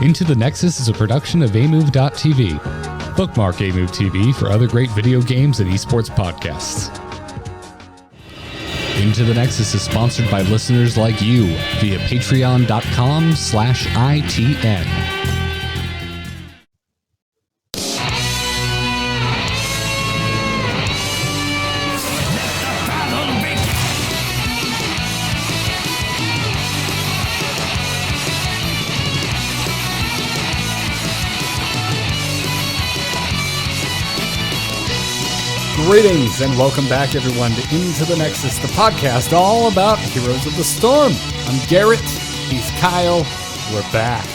Into the Nexus is a production of amove.tv. Bookmark amove TV for other great video games and esports podcasts. Into the Nexus is sponsored by listeners like you via patreon.com/ITN. Greetings and welcome back, everyone, to Into the Nexus, the podcast all about Heroes of the Storm. I'm Garrett. He's Kyle. We're back.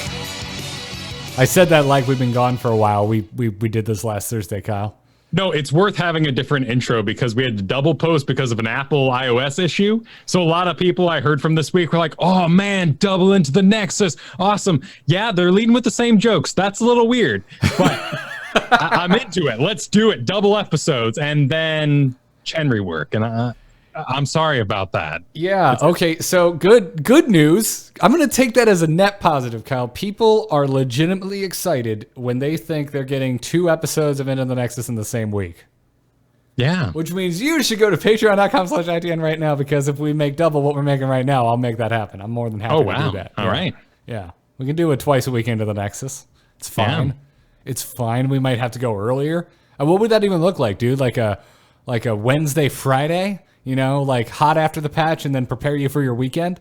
I said that like we've been gone for a while. We did this last Thursday, Kyle. No, it's worth having a different intro because we had to double post because of an Apple iOS issue. So a lot of people I heard from this week were like, oh man, double Into the Nexus. Awesome. Yeah, they're leading with the same jokes. That's a little weird, but I'm into it. Let's do it. Double episodes and then Chen rework. And I'm sorry about that. Yeah. Okay. So good news. I'm going to take that as a net positive, Kyle. People are legitimately excited when they think they're getting 2 episodes of Into the Nexus in the same week. Yeah. Which means you should go to patreon.com/ITN right now, because if we make double what we're making right now, I'll make that happen. I'm more than happy to do that. All right. Yeah. We can do it twice a week Into the Nexus. It's fine. Yeah. It's fine. We might have to go earlier. What would that even look like, dude? Like a Wednesday, Friday? You know, like hot after the patch and then prepare you for your weekend?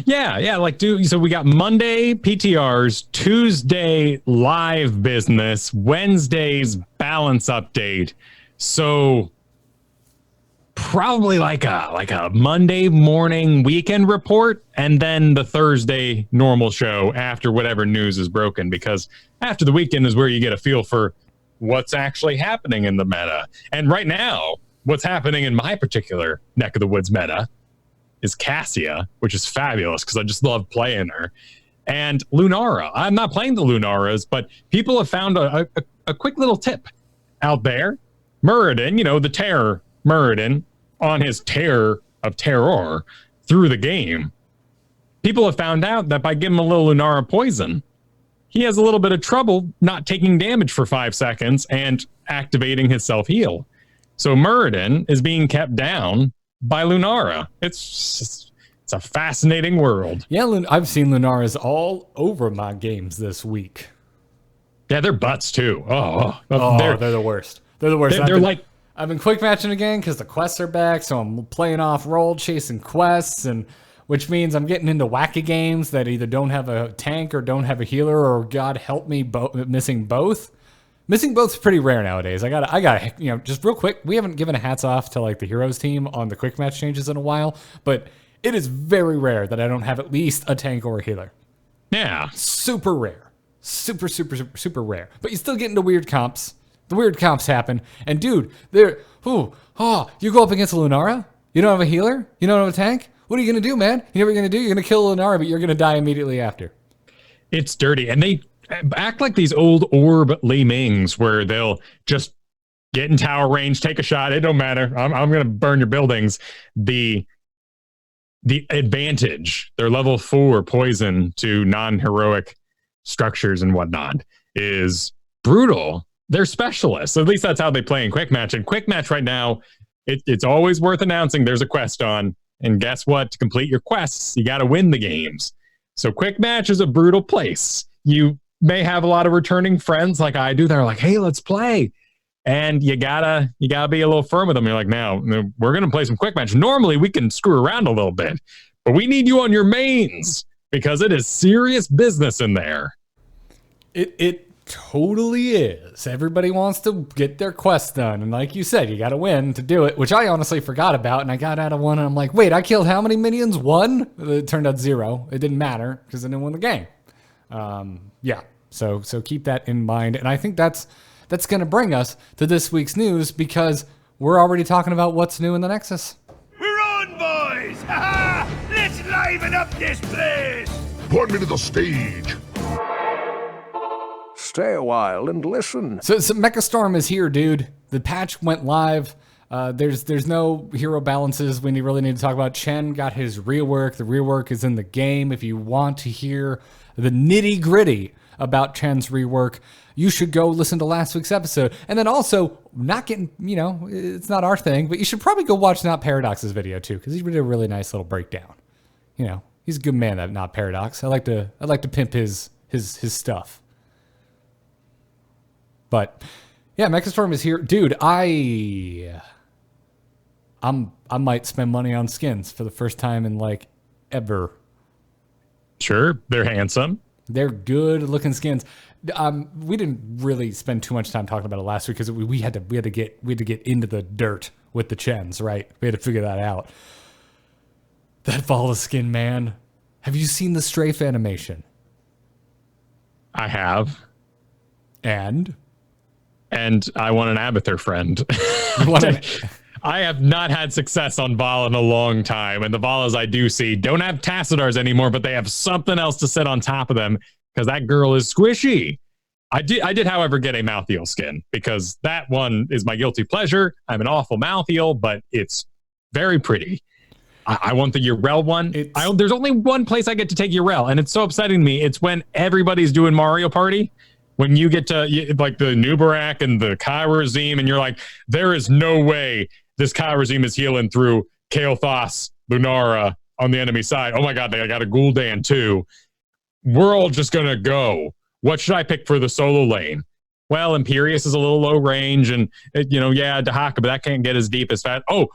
Yeah. So we got Monday PTRs, Tuesday live business, Wednesday's balance update. So probably like a Monday morning weekend report, and then the Thursday normal show after whatever news is broken, because after the weekend is where you get a feel for what's actually happening in the meta. And right now, what's happening in my particular neck of the woods meta is Cassia, which is fabulous because I just love playing her. And Lunara. I'm not playing the Lunaras, but people have found a quick little tip out there. Muradin, you know, the terror Muradin, on his tear of terror through the game. People have found out that by giving him a little Lunara poison, he has a little bit of trouble not taking damage for 5 seconds and activating his self-heal. So Muradin is being kept down by Lunara. It's a fascinating world. Yeah, I've seen Lunaras all over my games this week. Yeah, they're butts too. They're the worst. They're the worst. I've been quick matching again because the quests are back, so I'm playing off role, chasing quests, and which means I'm getting into wacky games that either don't have a tank or don't have a healer, or God help me, missing both. Missing both's pretty rare nowadays. I got just real quick, we haven't given a hats off to like the Heroes team on the quick match changes in a while, but it is very rare that I don't have at least a tank or a healer. Yeah. Super rare. Super rare. But you still get into weird comps. The weird comps happen. And dude, you go up against a Lunara? You don't have a healer? You don't have a tank? What are you going to do, man? You know what you're going to do? You're going to kill Lunara, but you're going to die immediately after. It's dirty. And they act like these old orb Li Mings where they'll just get in tower range, take a shot. It don't matter. I'm going to burn your buildings. The advantage, their level 4 poison to non-heroic structures and whatnot is brutal. They're specialists. At least that's how they play in quick match. And quick match right now, it's always worth announcing there's a quest on. And guess what? To complete your quests, you got to win the games. So quick match is a brutal place. You may have a lot of returning friends like I do. They're like, hey, let's play. And you gotta be a little firm with them. You're like, no, we're going to play some quick match. Normally we can screw around a little bit, but we need you on your mains because it is serious business in there. It totally is. Everybody wants to get their quest done. And like you said, you got to win to do it, which I honestly forgot about. And I got out of one and I'm like, wait, I killed how many minions? 1? It turned out 0. It didn't matter because I didn't win the game. Yeah. So keep that in mind. And I think that's going to bring us to this week's news, because we're already talking about what's new in the Nexus. We're on, boys! Ha-ha! Let's liven up this place! Put me to the stage. Stay a while and listen. So Mecha Storm is here, dude. The patch went live. There's no hero balances we really need to talk about. Chen got his rework. The rework is in the game. If you want to hear the nitty gritty about Chen's rework, you should go listen to last week's episode. And then also, not getting, it's not our thing, but you should probably go watch Not Paradox's video too, because he did a really nice little breakdown. He's a good man, that Not Paradox. I like to pimp his stuff. But yeah, Mechastorm is here. Dude, I might spend money on skins for the first time in like ever. Sure, they're handsome. They're good looking skins. We didn't really spend too much time talking about it last week because we had to get into the dirt with the Chens, right? We had to figure that out. That Vala skin, man. Have you seen the strafe animation? I have. And I want an Abathur friend. I have not had success on Vala in a long time, and the Valas I do see don't have Tassadars anymore, but they have something else to sit on top of them because that girl is squishy. I did, however, get a Malthael skin because that one is my guilty pleasure. I'm an awful Malthael, but it's very pretty. I want the Yrel one. There's only one place I get to take Yrel, and it's so upsetting to me. It's when everybody's doing Mario Party. When you get to like the Nubarak and the Kairazim, and you're like, there is no way this Kairazim is healing through Kael'thas, Lunara on the enemy side. Oh my God, they got a Gul'dan too. We're all just going to go. What should I pick for the solo lane? Well, Imperius is a little low range, and, Dahaka, but that can't get as deep as fast. Oh,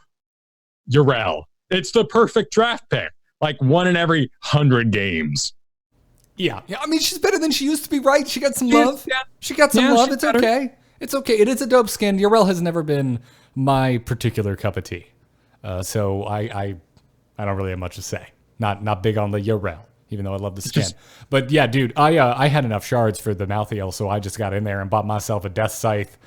Yrel. It's the perfect draft pick. Like 1 in every 100 games. Yeah. I mean, she's better than she used to be, right? She got some love. Yeah. She got some love. It's better. Okay. It's okay. It is a dope skin. Yrel has never been my particular cup of tea. So I don't really have much to say. Not big on the Yrel, even though I love the skin. But yeah, dude, I had enough shards for the Malthael, so I just got in there and bought myself a Death Scythe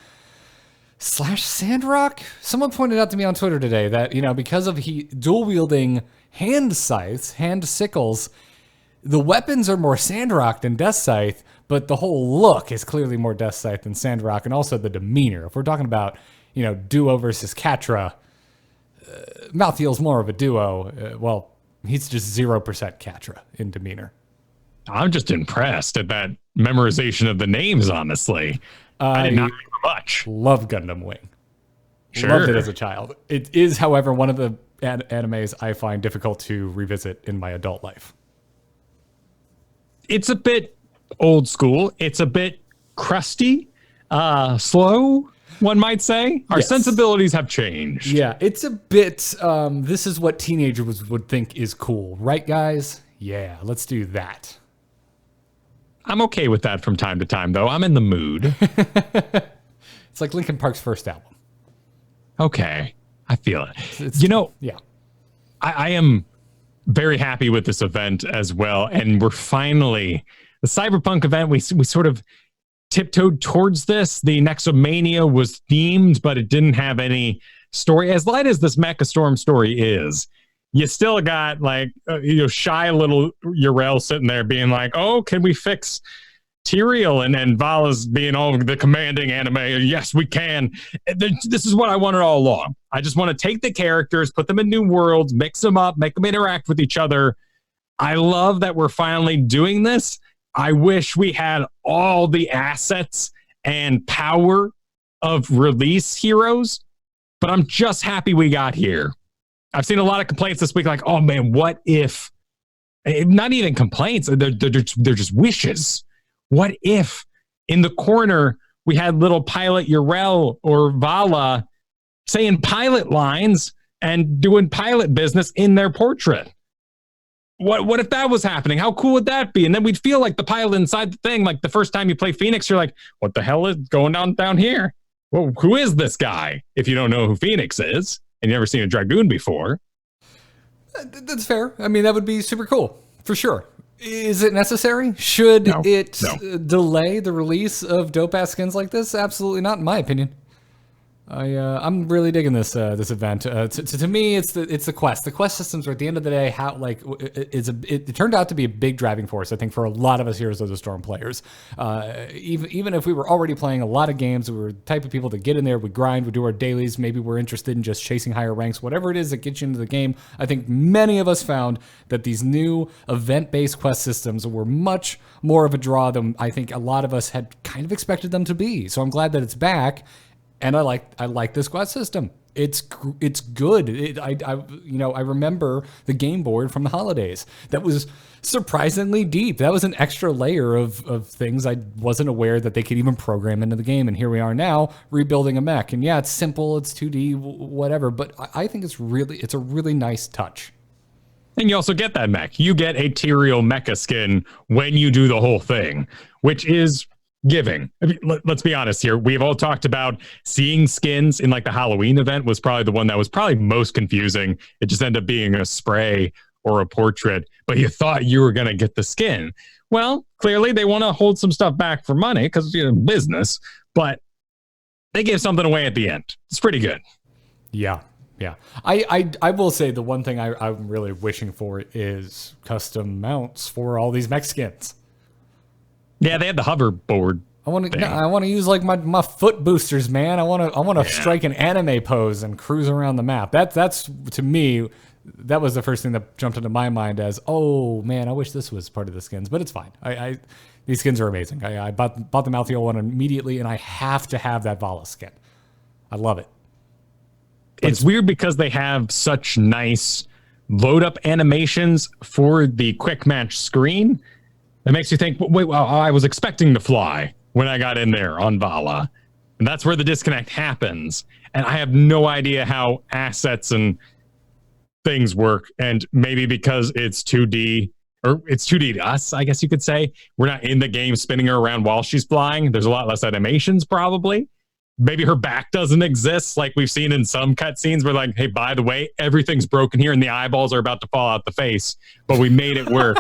/ Sandrock. Someone pointed out to me on Twitter today that, because of he dual wielding hand scythes, hand sickles, the weapons are more Sandrock than Death Scythe, but the whole look is clearly more Death Scythe than Sandrock, and also the demeanor. If we're talking about, duo versus Catra, Malthael's more of a duo. He's just 0% Catra in demeanor. I'm just impressed at that memorization of the names, honestly. I did not remember much. Love Gundam Wing. Sure. Loved it as a child. It is, however, one of the animes I find difficult to revisit in my adult life. It's a bit old school. It's a bit crusty, slow, one might say. Our sensibilities have changed. Yeah, it's a bit, this is what teenagers would think is cool. Right, guys? Yeah, let's do that. I'm okay with that from time to time, though. I'm in the mood. It's like Linkin Park's first album. Okay, I feel it. Yeah. I am very happy with this event as well, and we're finally, the Cyberpunk event, we sort of tiptoed towards this. The Nexomania was themed, but it didn't have any story. As light as this Mechastorm story is, you still got like shy little Yrel sitting there being like, oh, can we fix Tyrael? And Vala's being all the commanding anime. Yes, we can. This is what I wanted all along. I just want to take the characters, put them in new worlds, mix them up, make them interact with each other. I love that we're finally doing this. I wish we had all the assets and power of release heroes, but I'm just happy we got here. I've seen a lot of complaints this week, like, oh man, what if, not even complaints, they're just wishes. What if in the corner we had little pilot Yrel or Vala saying pilot lines and doing pilot business in their portrait? What if that was happening? How cool would that be? And then we'd feel like the pilot inside the thing. Like the first time you play Phoenix, you're like, what the hell is going on down here? Well, who is this guy? If you don't know who Phoenix is and you've never seen a Dragoon before. That's fair. I mean, that would be super cool for sure. Is it necessary? Should it delay the release of dope ass skins like this? Absolutely not, in my opinion. I'm really digging this event. To me, it's the quest. The quest systems are at the end of the day how like it turned out to be a big driving force. I think for a lot of us Heroes of the Storm players, even if we were already playing a lot of games, we were the type of people that get in there, we grind, we do our dailies. Maybe we're interested in just chasing higher ranks, whatever it is that gets you into the game. I think many of us found that these new event-based quest systems were much more of a draw than I think a lot of us had kind of expected them to be. So I'm glad that it's back. And I like this quest system. It's good. I remember the game board from the holidays. That was surprisingly deep. That was an extra layer of things I wasn't aware that they could even program into the game. And here we are now rebuilding a mech. And yeah, it's simple. It's 2D, whatever. But I think it's a really nice touch. And you also get that mech. You get a Tyrael mecha skin when you do the whole thing, which is giving. I mean, let's be honest here. We've all talked about seeing skins in like the Halloween event was probably the one that was probably most confusing. It just ended up being a spray or a portrait, but you thought you were going to get the skin. Well, clearly they want to hold some stuff back for money because business, but they give something away at the end. It's pretty good. Yeah. Yeah. I will say the one thing I'm really wishing for is custom mounts for all these mech skins. Yeah, they had the hoverboard. I want to use like my foot boosters, man. I want to strike an anime pose and cruise around the map. That's to me, that was the first thing that jumped into my mind as, oh man, I wish this was part of the skins, but it's fine. These skins are amazing. I bought the Malthael one immediately, and I have to have that Vala skin. I love it. It's weird because they have such nice load up animations for the quick match screen. It makes you think, wait, well, I was expecting to fly when I got in there on Vala. And that's where the disconnect happens. And I have no idea how assets and things work. And maybe because it's 2D, or it's 2D to us, I guess you could say. We're not in the game spinning her around while she's flying. There's a lot less animations, probably. Maybe her back doesn't exist like we've seen in some cutscenes where like, hey, by the way, everything's broken here and the eyeballs are about to fall out the face, but we made it work.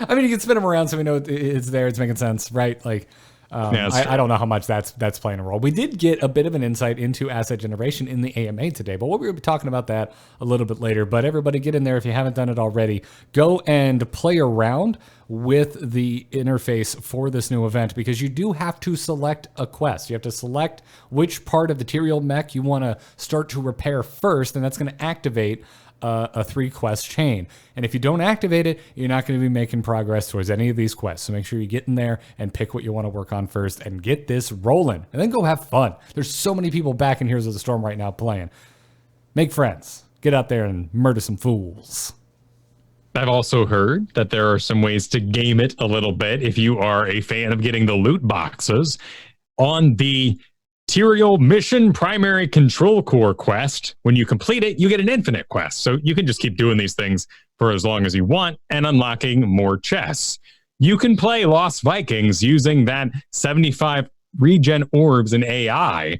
I mean, you can spin them around so we know it's there. It's making sense, right? Like, I don't know how much that's playing a role. We did get a bit of an insight into asset generation in the AMA today, but we'll be talking about that a little bit later. But everybody get in there if you haven't done it already. Go and play around with the interface for this new event because you do have to select a quest. You have to select which part of the Tyrael mech you want to start to repair first, and that's going to activate a 3-quest chain. And if you don't activate it, you're not going to be making progress towards any of these quests. So make sure you get in there and pick what you want to work on first and get this rolling. And then go have fun. There's so many people back in Heroes of the Storm right now playing. Make friends. Get out there and murder some fools. I've also heard that there are some ways to game it a little bit if you are a fan of getting the loot boxes. On the Tyrael Mission Primary Control Core quest, when you complete it, you get an infinite quest. So you can just keep doing these things for as long as you want and unlocking more chests. You can play Lost Vikings using that 75 regen orbs in AI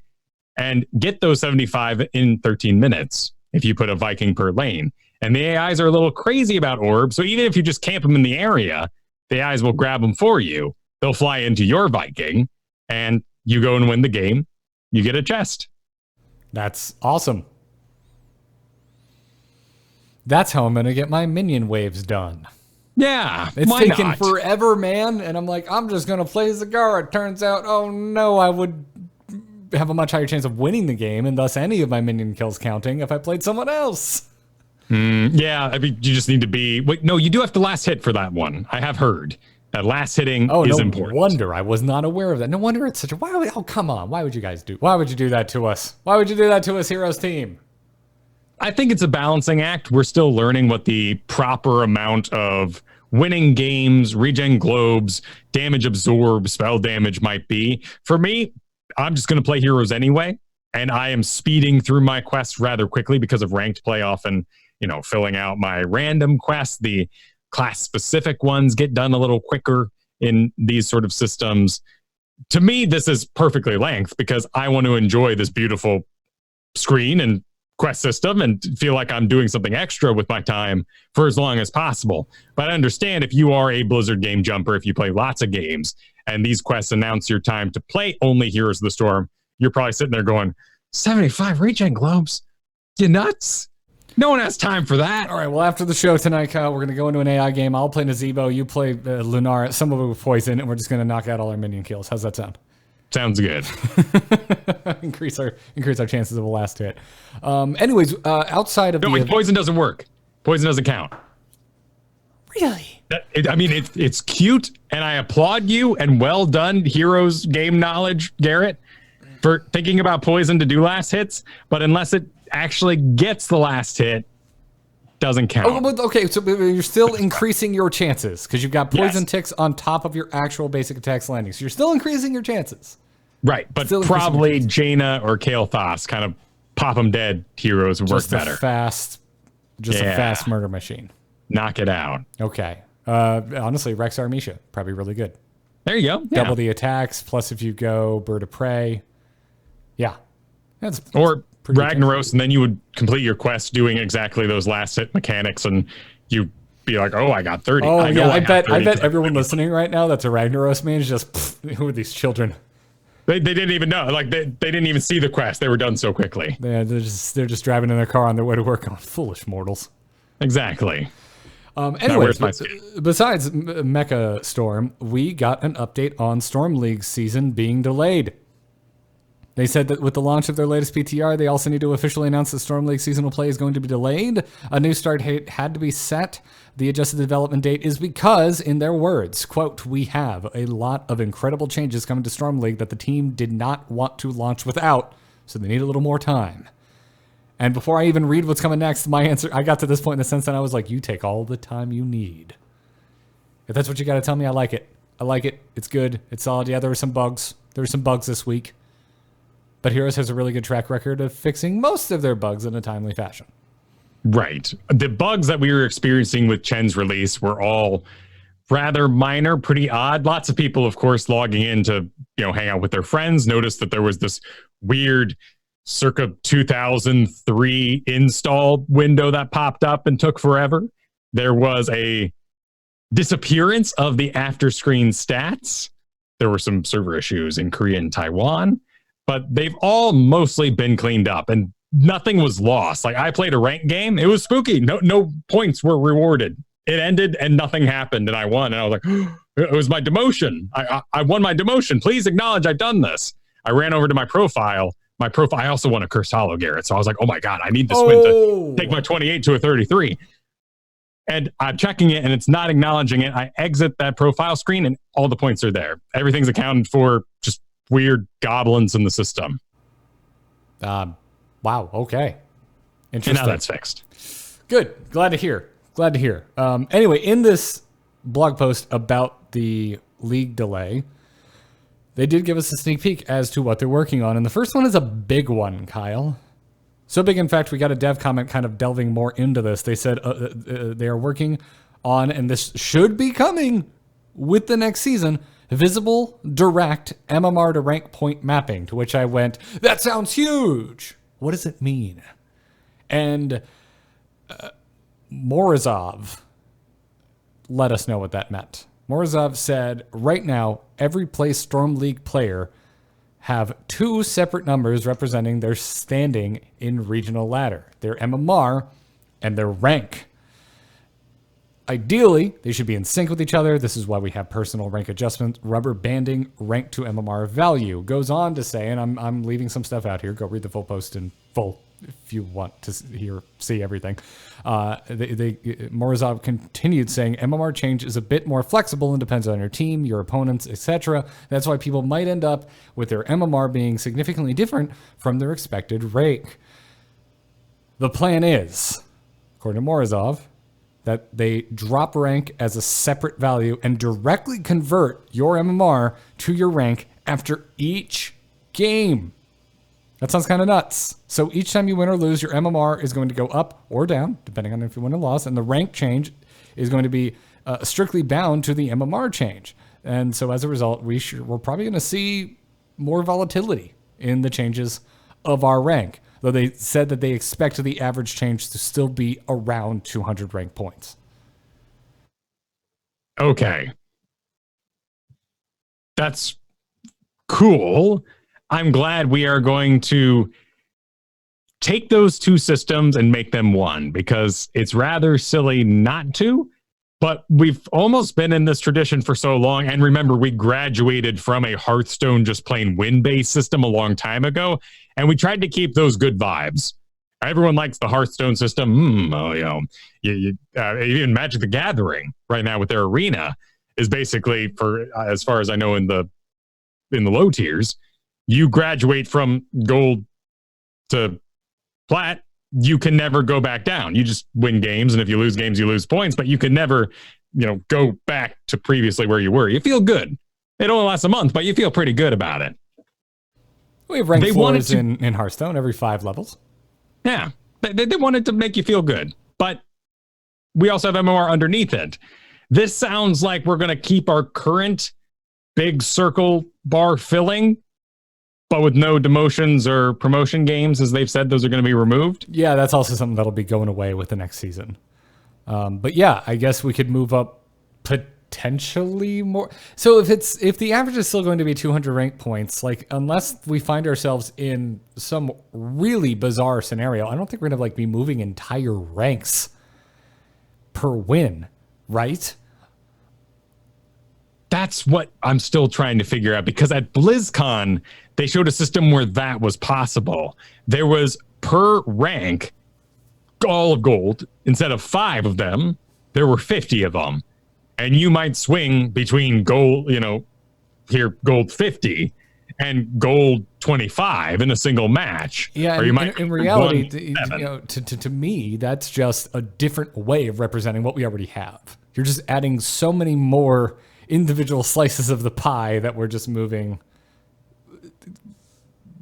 and get those 75 in 13 minutes if you put a Viking per lane. And the AIs are a little crazy about orbs, so even if you just camp them in the area, the AIs will grab them for you. They'll fly into your Viking, and you go and win the game. You get a chest. That's awesome. That's how I'm going to get my minion waves done. Yeah, it's taken forever, man. And I'm like, I'm just going to play as a Garrett. Turns out, oh no, I would have a much higher chance of winning the game and thus any of my minion kills counting if I played someone else. Yeah, I mean, you just need to be... Wait, no, you do have to last hit for that one. I have heard. Last hitting is important. No wonder I was not aware of that. No wonder it's such a... come on. Why would you do that to us? Why would you do that to us, Heroes team? I think it's a balancing act. We're still learning what the proper amount of winning games, regen globes, damage absorb, spell damage might be. For me, I'm just going to play Heroes anyway, and I am speeding through my quests rather quickly because of ranked play often, filling out my random quests. The class-specific ones get done a little quicker in these sort of systems. To me, this is perfectly length because I want to enjoy this beautiful screen and quest system and feel like I'm doing something extra with my time for as long as possible. But I understand if you are a Blizzard game jumper, if you play lots of games, and these quests announce your time to play only Heroes of the Storm, you're probably sitting there going, 75 regen globes? You nuts? No one has time for that. All right, well, after the show tonight, Kyle, we're going to go into an AI game. I'll play Nazebo, you play Lunara, some of it with poison, and we're just going to knock out all our minion kills. How's that sound? Sounds good. increase our chances of a last hit. Anyways, outside of poison doesn't work. Poison doesn't count. Really? It's cute, and I applaud you, and well done, Heroes game knowledge, Garrett, for thinking about poison to do last hits, but unless it actually gets the last hit, doesn't count. Okay, so you're still increasing your chances because you've got poison ticks on top of your actual basic attacks landing. So you're still increasing your chances. Right, but probably Jaina or Kael'thas kind of pop them dead heroes work better. A fast murder machine. Knock it out. Okay. Honestly, Rex Armisha, probably really good. There you go. Double the attacks, plus if you go Bird of Prey. Yeah. That's Ragnaros, and then you would complete your quest doing exactly those last hit mechanics, and you'd be like, "Oh, I got 30." I bet everyone listening right now that's a Ragnaros main is just, who are these children? They didn't even know. Like they didn't even see the quest. They were done so quickly. Yeah, they're just driving in their car on their way to work. On foolish mortals. Exactly. Anyways, besides Mecha Storm, we got an update on Storm League season being delayed. They said that with the launch of their latest PTR, they also need to officially announce that Storm League seasonal play is going to be delayed. A new start date had to be set. The adjusted development date is because, in their words, quote, "We have a lot of incredible changes coming to Storm League that the team did not want to launch without, so they need a little more time." And before I even read what's coming next, my answer, I got to this point in the sense that I was like, you take all the time you need. If that's what you got to tell me, I like it. I like it. It's good. It's solid. Yeah, there were some bugs. There were some bugs this week. But Heroes has a really good track record of fixing most of their bugs in a timely fashion. Right. The bugs that we were experiencing with Chen's release were all rather minor, pretty odd. Lots of people, of course, logging in to, hang out with their friends, noticed that there was this weird circa 2003 install window that popped up and took forever. There was a disappearance of the after screen stats. There were some server issues in Korea and Taiwan. But they've all mostly been cleaned up and nothing was lost. Like I played a ranked game. It was spooky. No points were rewarded. It ended and nothing happened and I won. And I was like, it was my demotion. I won my demotion. Please acknowledge I've done this. I ran over to my profile. I also won a Cursed Hollow, Garrett. So I was like, oh my God, I need this win to take my 28 to a 33. And I'm checking it and it's not acknowledging it. I exit that profile screen and all the points are there. Everything's accounted for, just weird goblins in the system. Wow. Okay. Interesting. And now that's fixed. Good. Glad to hear. Anyway, in this blog post about the league delay, they did give us a sneak peek as to what they're working on. And the first one is a big one, Kyle. So big, in fact, we got a dev comment kind of delving more into this. They said they are working on, and this should be coming with the next season, visible, direct MMR to rank point mapping, to which I went, that sounds huge. What does it mean? And Morozov let us know what that meant. Morozov said, right now, every place Storm League player have two separate numbers representing their standing in regional ladder, their MMR and their rank. Ideally, they should be in sync with each other. This is why we have personal rank adjustments, rubber banding rank to MMR value. Goes on to say, and I'm leaving some stuff out here. Go read the full post in full if you want to see everything. Morozov continued saying, MMR change is a bit more flexible and depends on your team, your opponents, etc. That's why people might end up with their MMR being significantly different from their expected rank. The plan is, according to Morozov, that they drop rank as a separate value and directly convert your MMR to your rank after each game. That sounds kind of nuts. So each time you win or lose, your MMR is going to go up or down, depending on if you win or lost, and the rank change is going to be strictly bound to the MMR change. And so as a result, we're probably going to see more volatility in the changes of our rank. Though they said that they expect the average change to still be around 200 rank points. Okay. That's cool. I'm glad we are going to take those two systems and make them one, because it's rather silly not to. But we've almost been in this tradition for so long. And remember, we graduated from a Hearthstone just plain win-based system a long time ago. And we tried to keep those good vibes. Everyone likes the Hearthstone system. Even Magic the Gathering right now with their arena is basically, for as far as I know, in the low tiers, you graduate from gold to plat. You can never go back down. You just win games, and if you lose games, you lose points, but you can never, go back to previously where you were. You feel good. It only lasts a month, but you feel pretty good about it. We have rank floors in Hearthstone every 5 levels. Yeah, they wanted to make you feel good, but we also have MMR underneath it. This sounds like we're going to keep our current big circle bar filling, but with no demotions or promotion games, as they've said, those are going to be removed. Yeah, that's also something that'll be going away with the next season. But yeah, I guess we could move up potentially more. So if the average is still going to be 200 rank points, like unless we find ourselves in some really bizarre scenario, I don't think we're going to be moving entire ranks per win, right? That's what I'm still trying to figure out, because at BlizzCon, they showed a system where that was possible. There was per rank, all of gold. Instead of 5 of them, there were 50 of them. And you might swing between gold, here, gold 50 and gold 25 in a single match. Yeah, or you might in reality, to me, that's just a different way of representing what we already have. You're just adding so many more individual slices of the pie that we're just moving.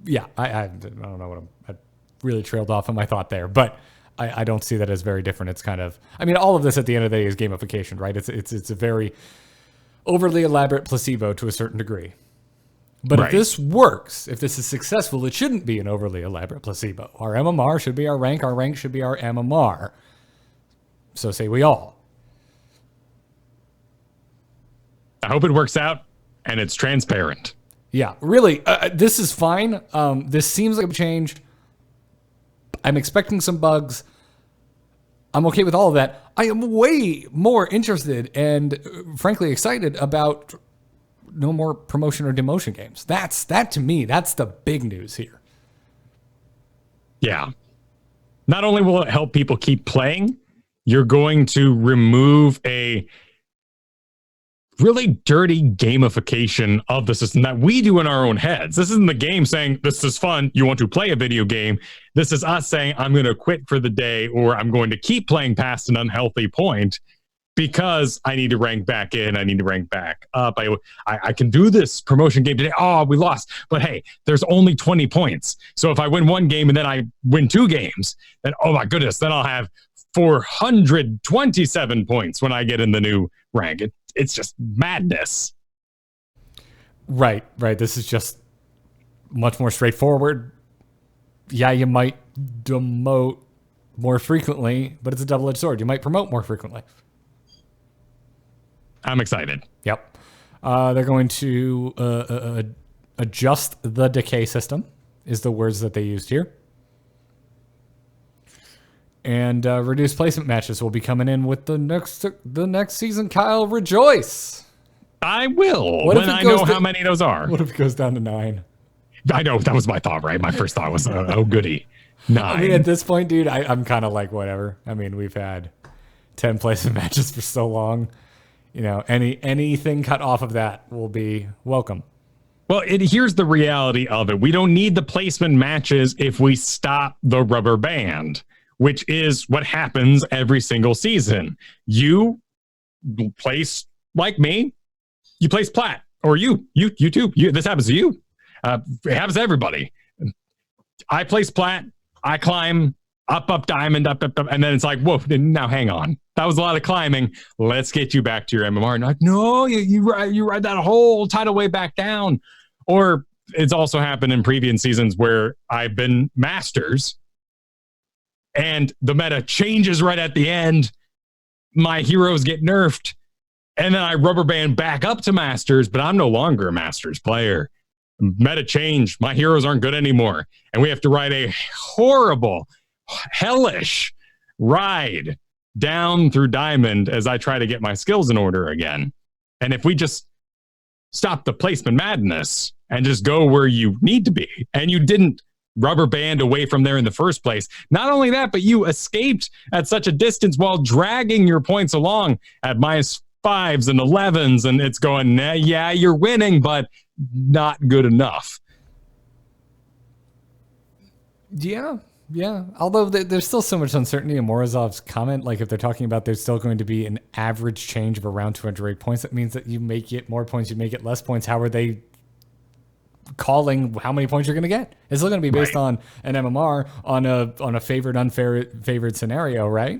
Yeah, I don't know what I really trailed off on my thought there, but I don't see that as very different. It's kind of, all of this at the end of the day is gamification, right? It's a very overly elaborate placebo to a certain degree. But If this works, if this is successful, it shouldn't be an overly elaborate placebo. Our MMR should be our rank should be our MMR. So say we all. I hope it works out and it's transparent. Yeah, really, this is fine. This seems like a change. I'm expecting some bugs. I'm okay with all of that. I am way more interested and, frankly, excited about no more promotion or demotion games. That to me, that's the big news here. Yeah. Not only will it help people keep playing, you're going to remove a really dirty gamification of the system that we do in our own heads. This isn't the game saying, this is fun, you want to play a video game. This is us saying, I'm going to quit for the day, or I'm going to keep playing past an unhealthy point because I need to rank back in, I need to rank back up. I can do this promotion game today. Oh, we lost. But hey, there's only 20 points. So if I win one game and then I win 2 games, then, oh my goodness, then I'll have 427 points when I get in the new rank. It's just madness. Right. This is just much more straightforward. Yeah, you might demote more frequently, but it's a double-edged sword. You might promote more frequently. I'm excited. Yep. They're going to adjust the decay system, is the words that they used here. And reduced placement matches will be coming in with the next season. Kyle, rejoice! I will when I know how many those are. What if it goes down to 9? I know, that was my thought, right? My first thought was, oh goody, 9. At this point, dude, I'm kind of like, whatever. We've had 10 placement matches for so long. Anything cut off of that will be welcome. Well, here's the reality of it. We don't need the placement matches if we stop the rubber band, which is what happens every single season. You place, like me, you place plat, or you too. This happens to you. It happens to everybody. I place plat, I climb up, diamond, up, and then it's like, whoa, now hang on. That was a lot of climbing. Let's get you back to your MMR. And like, no, you ride that whole tidal way back down. Or it's also happened in previous seasons where I've been masters, and the meta changes right at the end. My heroes get nerfed, and then I rubber band back up to masters, but I'm no longer a masters player. Meta change. My heroes aren't good anymore. And we have to ride a horrible, hellish ride down through Diamond as I try to get my skills in order again. And if we just stop the placement madness and just go where you need to be, and you didn't rubber band away from there in the first place. Not only that, but you escaped at such a distance while dragging your points along at -5s and 11s, and it's going, nah, yeah, you're winning, but not good enough. Yeah. Although there's still so much uncertainty in Morozov's comment. Like, if they're talking about there's still going to be an average change of around 208 points, that means that you may get more points, you may get less points. How are they calling how many points you're going to get? It's still going to be based on an MMR on a favored, favored scenario, right?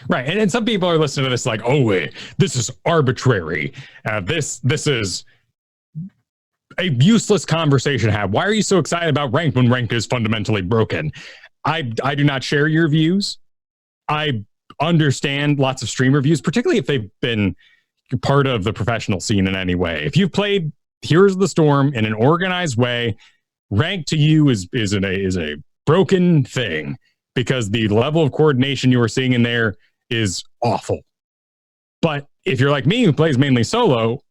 Right. And some people are listening to this like, oh, wait, this is arbitrary. This is a useless conversation to have. Why are you so excited about ranked when ranked is fundamentally broken? I do not share your views. I understand lots of streamer views, particularly if they've been part of the professional scene in any way. If you've played Heroes of the Storm in an organized way, ranked to you is a broken thing, because the level of coordination you are seeing in there is awful. But if you're like me, who plays mainly solo,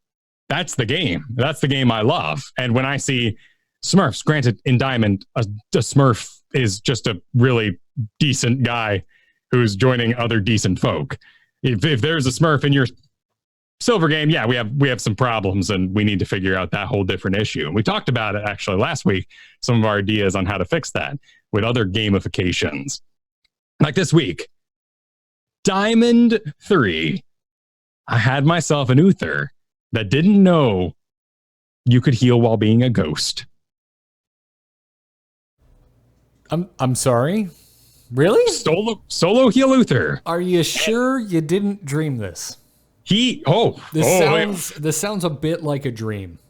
that's the game. That's the game I love. And when I see Smurfs, granted in Diamond, a Smurf is just a really decent guy who's joining other decent folk. If there's a Smurf in your Silver game, yeah, we have some problems, and we need to figure out that whole different issue. And we talked about it actually last week, some of our ideas on how to fix that with other gamifications. Like this week, Diamond 3, I had myself an Uther that didn't know you could heal while being a ghost. I'm sorry? Really? Solo heal Uther. Are you sure you didn't dream this? This sounds a bit like a dream.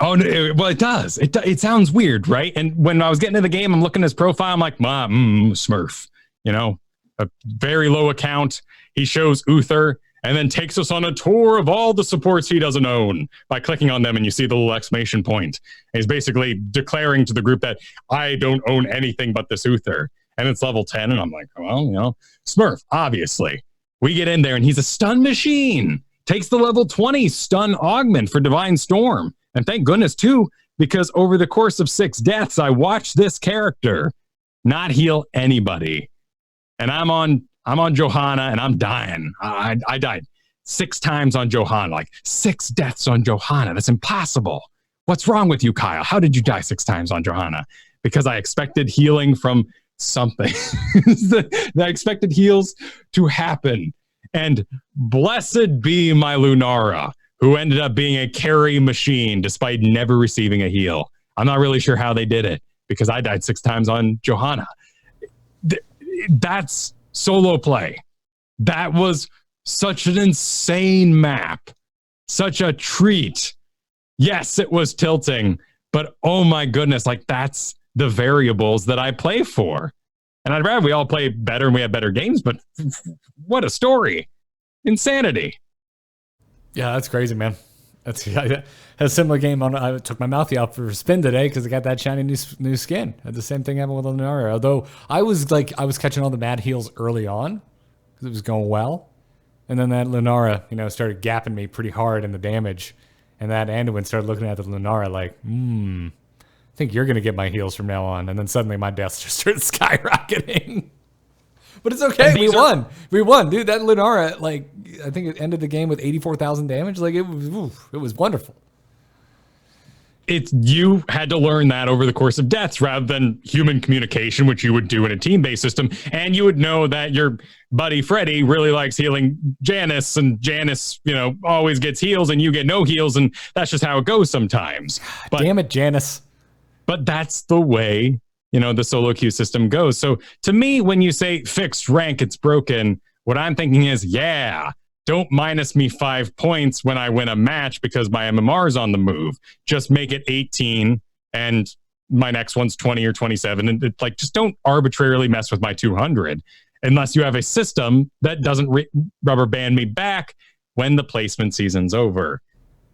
Oh, no, well, it does. It sounds weird, right? And when I was getting into the game, I'm looking at his profile. I'm like, Smurf, a very low account. He shows Uther and then takes us on a tour of all the supports he doesn't own by clicking on them. And you see the little exclamation point. And he's basically declaring to the group that I don't own anything but this Uther. And it's level 10. And I'm like, well, Smurf, obviously. We get in there and he's a stun machine. Takes the level 20 stun augment for Divine Storm. And thank goodness, too, because over the course of 6 deaths, I watched this character not heal anybody. And I'm on Johanna, and I'm dying. I died 6 times on Johanna, like 6 deaths on Johanna. That's impossible. What's wrong with you, Kyle? How did you die 6 times on Johanna? Because I expected healing from something. I expected heals to happen. And blessed be my Lunara, who ended up being a carry machine despite never receiving a heal. I'm not really sure how they did it, because I died 6 times on Johanna. That's solo play. That was such an insane map. Such a treat. Yes, it was tilting, but oh my goodness, like that's the variables that I play for. And I'd rather we all play better and we have better games, but what a story. Insanity. Yeah, that's crazy, man. I had a similar game on. I took my mouthy out for a spin today because I got that shiny new skin. And the same thing happened with Lunara. Although I was catching all the mad heals early on because it was going well. And then that Lunara, started gapping me pretty hard in the damage. And that Anduin started looking at the Lunara like, I think you're going to get my heals from now on. And then suddenly my deaths just started skyrocketing. But it's okay. We won. Dude, that Lunara, I think it ended the game with 84,000 damage. Like, it was wonderful. You had to learn that over the course of deaths rather than human communication, which you would do in a team-based system. And you would know that your buddy Freddy really likes healing Janice, and Janice, always gets heals and you get no heals. And that's just how it goes sometimes. But, damn it, Janice. But that's the way, the solo queue system goes. So to me, when you say fixed rank, it's broken, what I'm thinking is, don't minus me 5 points when I win a match because my MMR is on the move. Just make it 18 and my next one's 20 or 27. And just don't arbitrarily mess with my 200 unless you have a system that doesn't rubber band me back when the placement season's over.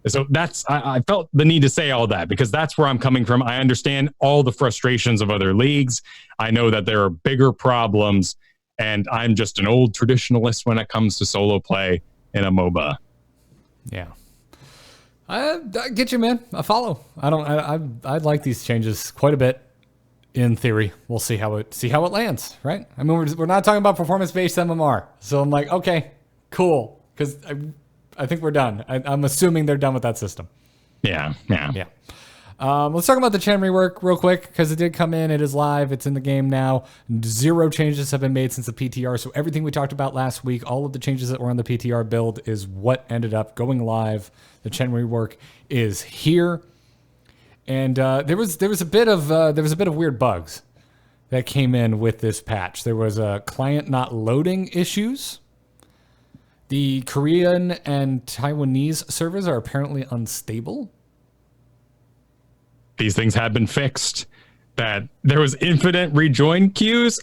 So I felt the need to say all that because that's where I'm coming from. I understand all the frustrations of other leagues. I know that there are bigger problems, and I'm just an old traditionalist when it comes to solo play in a MOBA. Yeah. I get you, man. I follow. I like these changes quite a bit. In theory, we'll see how it lands, right? I mean, we're not talking about performance-based MMR, so I'm like, okay, cool, because I think we're done. I'm assuming they're done with that system. Yeah. Let's talk about the Chen rework real quick because it did come in. It is live. It's in the game now. 0 changes have been made since the PTR. So everything we talked about last week, all of the changes that were on the PTR build is what ended up going live. The Chen rework is here, and there was a bit of weird bugs that came in with this patch. There was a client not loading issues. The Korean and Taiwanese servers are apparently unstable. These things have been fixed. That there was infinite rejoin queues.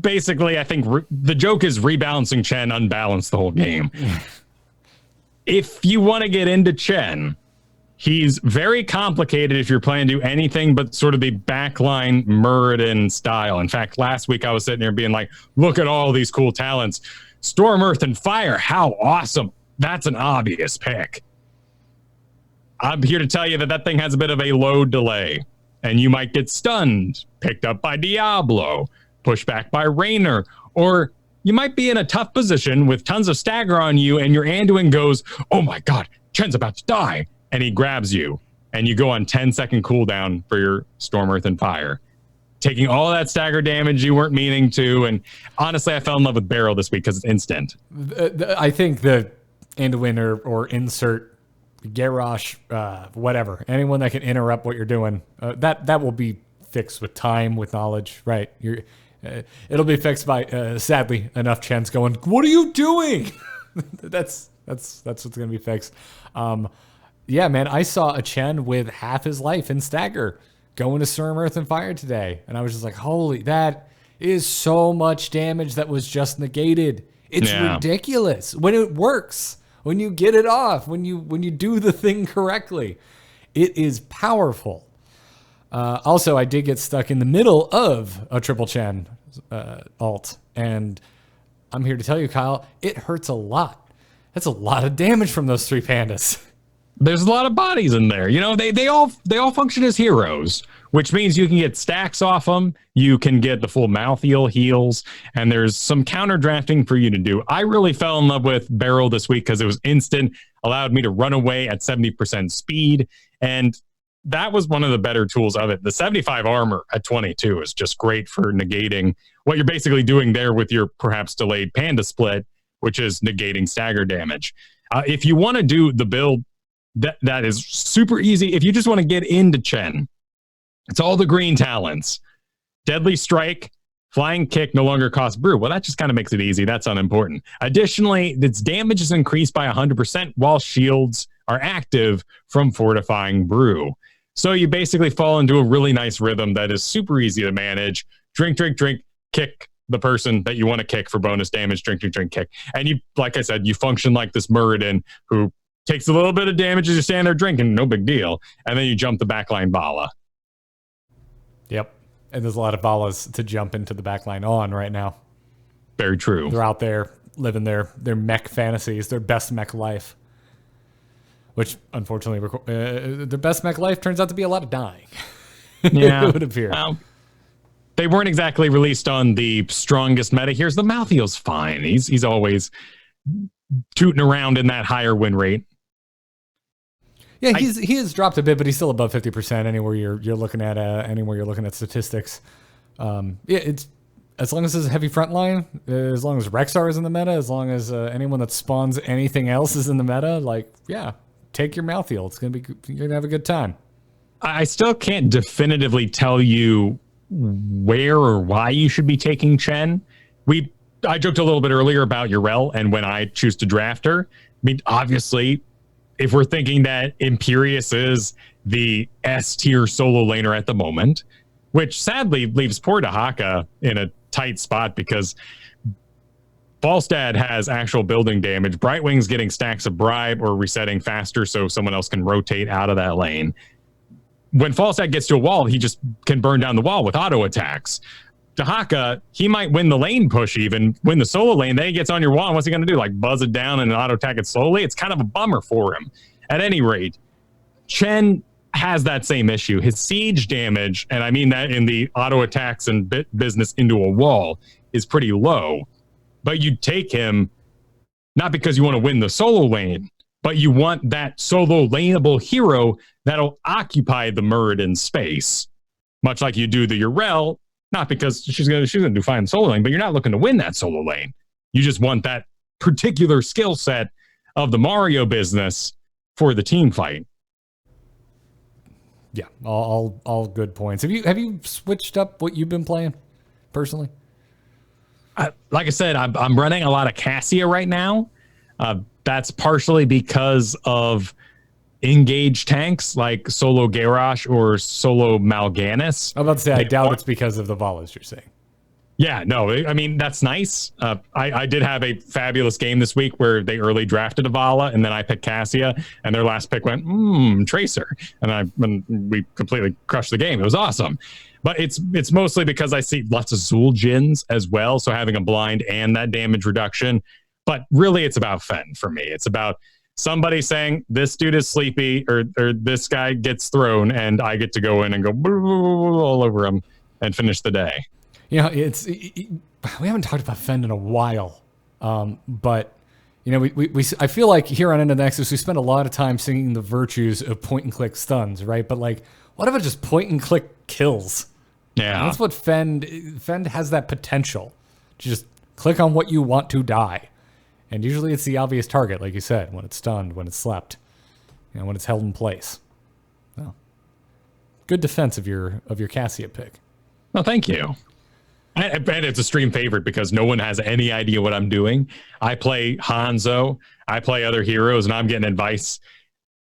Basically, I think the joke is rebalancing Chen unbalanced the whole game. If you want to get into Chen, he's very complicated if you're planning to do anything but sort of the backline Muradin style. In fact, last week I was sitting there being like, look at all these cool talents. Storm, Earth, and Fire. How awesome. That's an obvious pick. I'm here to tell you that thing has a bit of a load delay, and you might get stunned, picked up by Diablo, pushed back by Raynor, or you might be in a tough position with tons of stagger on you, and your Anduin goes, oh my god, Chen's about to die, and he grabs you, and you go on 10-second cooldown for your Storm, Earth, and Fire. Taking all that stagger damage you weren't meaning to, and honestly, I fell in love with Barrel this week because it's instant. I think the Anduin or insert Garrosh, whatever, anyone that can interrupt what you're doing, that will be fixed with time, with knowledge, right? It'll be fixed by, sadly enough, Chen's going, what are you doing? that's what's going to be fixed. Yeah, man, I saw a Chen with half his life in stagger going to Storm, Earth, and Fire today. And I was just like, holy, that is so much damage that was just negated. It's ridiculous when it works, when you get it off, when you do the thing correctly. It is powerful. Also, I did get stuck in the middle of a triple Chen ult. And I'm here to tell you, Kyle, it hurts a lot. That's a lot of damage from those 3 pandas. There's a lot of bodies in there. You know, they all function as heroes, which means you can get stacks off them. You can get the full Malthael heals, and there's some counter drafting for you to do. I really fell in love with Barrel this week because it was instant, allowed me to run away at 70% speed, and that was one of the better tools of it. The 75 armor at 22 is just great for negating what you're basically doing there with your perhaps delayed panda split, which is negating stagger damage. If you want to do the build, that is super easy. If you just want to get into Chen, it's all the green talents. Deadly Strike, Flying Kick no longer costs brew. Well, that just kind of makes it easy. That's unimportant. Additionally, its damage is increased by 100% while shields are active from Fortifying Brew. So you basically fall into a really nice rhythm that is super easy to manage. Drink, kick the person that you want to kick for bonus damage. Drink, kick. And you, like I said, you function like this Muradin who takes a little bit of damage as you stand there drinking, no big deal. And then you jump the backline Vala. Yep. And there's a lot of Valas to jump into the backline on right now. Very true. They're out there living their mech fantasies, their best mech life. Which, unfortunately, their best mech life turns out to be a lot of dying. Yeah. It would appear. Well, they weren't exactly released on the strongest meta. Here's the Malthael's fine. He's always tooting around in that higher win rate. Yeah, he has dropped a bit, but he's still above 50% anywhere you're looking at statistics. It's as long as there's a heavy front line, as long as Rexar is in the meta, as long as anyone that spawns anything else is in the meta, take your Malthael. You're gonna have a good time. I still can't definitively tell you where or why you should be taking Chen. I joked a little bit earlier about Yrel and when I choose to draft her. I mean, obviously, if we're thinking that Imperius is the S-tier solo laner at the moment, which sadly leaves poor Dahaka in a tight spot because Falstad has actual building damage. Brightwing's getting stacks of bribe or resetting faster so someone else can rotate out of that lane. When Falstad gets to a wall, he just can burn down the wall with auto attacks. Dahaka, he might win the lane push, even win the solo lane. Then he gets on your wall. And what's he going to do? Like buzz it down and auto attack it slowly? It's kind of a bummer for him. At any rate, Chen has that same issue. His siege damage, and I mean that in the auto attacks and business into a wall, is pretty low. But you take him not because you want to win the solo lane, but you want that solo laneable hero that'll occupy the Muradin space, much like you do the Yrel. Not because she's gonna do fine in solo lane, but you're not looking to win that solo lane. You just want that particular skill set of the Mario business for the team fight. Yeah, all good points. Have you switched up what you've been playing personally? Like I said, I'm running a lot of Cassia right now. That's partially because of engaged tanks like Solo Garrosh or Solo Mal'Ganis. I'm about to say, I doubt it's because of the Valas you're saying. Yeah, no, I mean, that's nice. I did have a fabulous game this week where they early drafted a Vala, and then I picked Cassia, and their last pick went, Tracer. And we completely crushed the game. It was awesome. But it's mostly because I see lots of Zuljins as well, so having a blind and that damage reduction. But really, it's about Fen for me. It's about somebody saying, this dude is sleepy, or this guy gets thrown, and I get to go in and go all over him and finish the day. You know, we haven't talked about Fen in a while, but you know, I feel like here on End of Nexus we spend a lot of time singing the virtues of point and click stuns, right? But like, what if it just point and click kills? Yeah, and that's what Fen has, that potential to just click on what you want to die, and usually it's the obvious target, like you said, when it's stunned, when it's slept, you know, when it's held in place. Well, good defense of your Cassia pick. Well, thank you. And it's a stream favorite because no one has any idea what I'm doing. I play Hanzo, I play other heroes, and I'm getting advice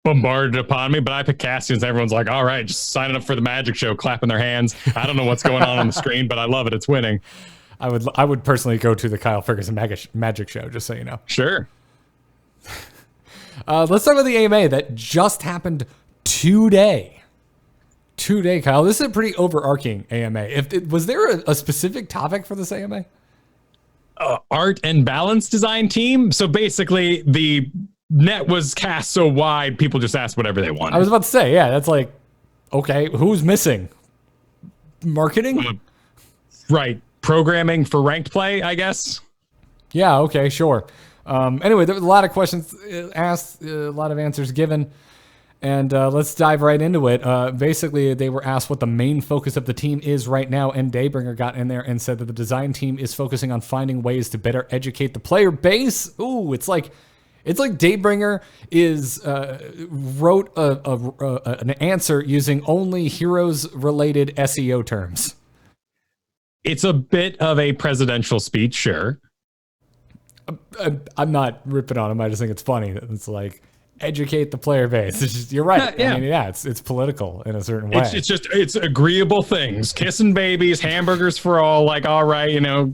bombarded upon me, but I pick Cassians. Everyone's like, all right, just signing up for the magic show, clapping their hands. I don't know what's going on the screen, but I love it. It's winning. I would personally go to the Kyle Fergusson magic show, just so you know. Sure. Let's start with the AMA that just happened today. Kyle. This is a pretty overarching AMA. Was there a specific topic for this AMA? Art and balance design team. So basically, the net was cast so wide, people just asked whatever they wanted. I was about to say, yeah, that's like, okay, who's missing? Marketing? Right. Programming for ranked play, I guess. Yeah, okay, sure. Anyway, there was a lot of questions asked, a lot of answers given. And let's dive right into it. Basically, they were asked what the main focus of the team is right now, and Daybringer got in there and said that the design team is focusing on finding ways to better educate the player base. Ooh, it's like Daybringer wrote an answer using only heroes-related SEO terms. It's a bit of a presidential speech, sure. I'm not ripping on him. I just think it's funny. It's like, educate the player base. It's just, you're right. Yeah. I mean, yeah, it's political in a certain way. It's agreeable things. Kissing babies, hamburgers for all. Like, all right, you know,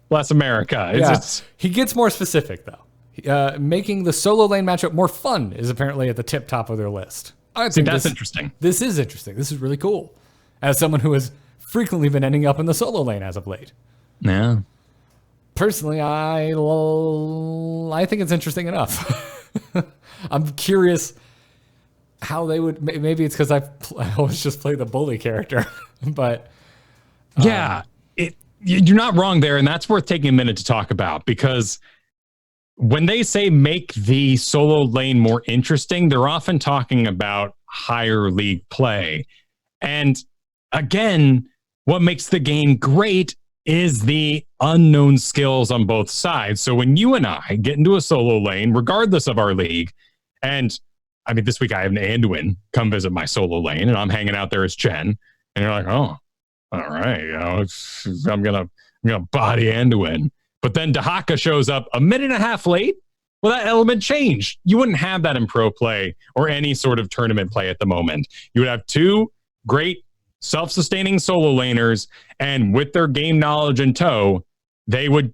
bless America. He gets more specific though. Making the solo lane matchup more fun is apparently at the tip top of their list. I think that's interesting. This is interesting. This is really cool. As someone who has frequently been ending up in the solo lane as of late. Yeah. Personally, I think it's interesting enough. I'm curious how they would. Maybe it's because I always just play the bully character, but yeah, you're not wrong there, and that's worth taking a minute to talk about, because when they say make the solo lane more interesting, they're often talking about higher league play. And again, what makes the game great is the unknown skills on both sides. So when you and I get into a solo lane, regardless of our league, and I mean, this week I have an Anduin come visit my solo lane, and I'm hanging out there as Chen, and you're like, oh, all right, you know, I'm gonna body Anduin. But then Dahaka shows up a minute and a half late. Well, that element changed. You wouldn't have that in pro play or any sort of tournament play at the moment. You would have two great self-sustaining solo laners, and with their game knowledge in tow, they would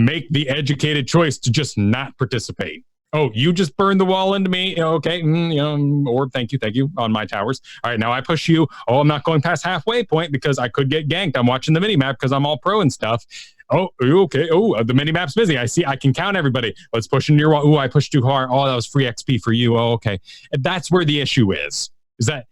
make the educated choice to just not participate. Oh, you just burned the wall into me. Okay. Orb, thank you on my towers. All right, now I push you. Oh, I'm not going past halfway point because I could get ganked. I'm watching the minimap because I'm all pro and stuff. Oh, okay. Oh, the minimap's busy. I see. I can count everybody. Let's push into your wall. Oh, I pushed too hard. Oh, that was free XP for you. Oh, okay. And that's where the issue is that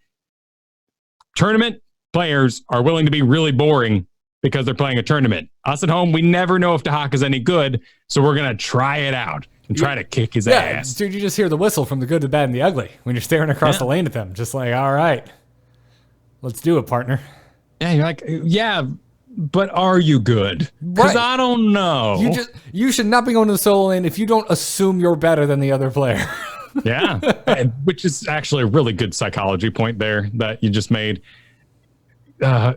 tournament players are willing to be really boring because they're playing a tournament. Us at home, we never know if Dahak is any good, so we're going to try it out and try to kick his ass. Dude, you just hear the whistle from the good, the bad, and the ugly when you're staring across the lane at them. Just like, all right, let's do it, partner. Yeah, you're like, yeah, but are you good? Because I don't know. You should not be going to the solo lane if you don't assume you're better than the other player. Yeah, which is actually a really good psychology point there that you just made. A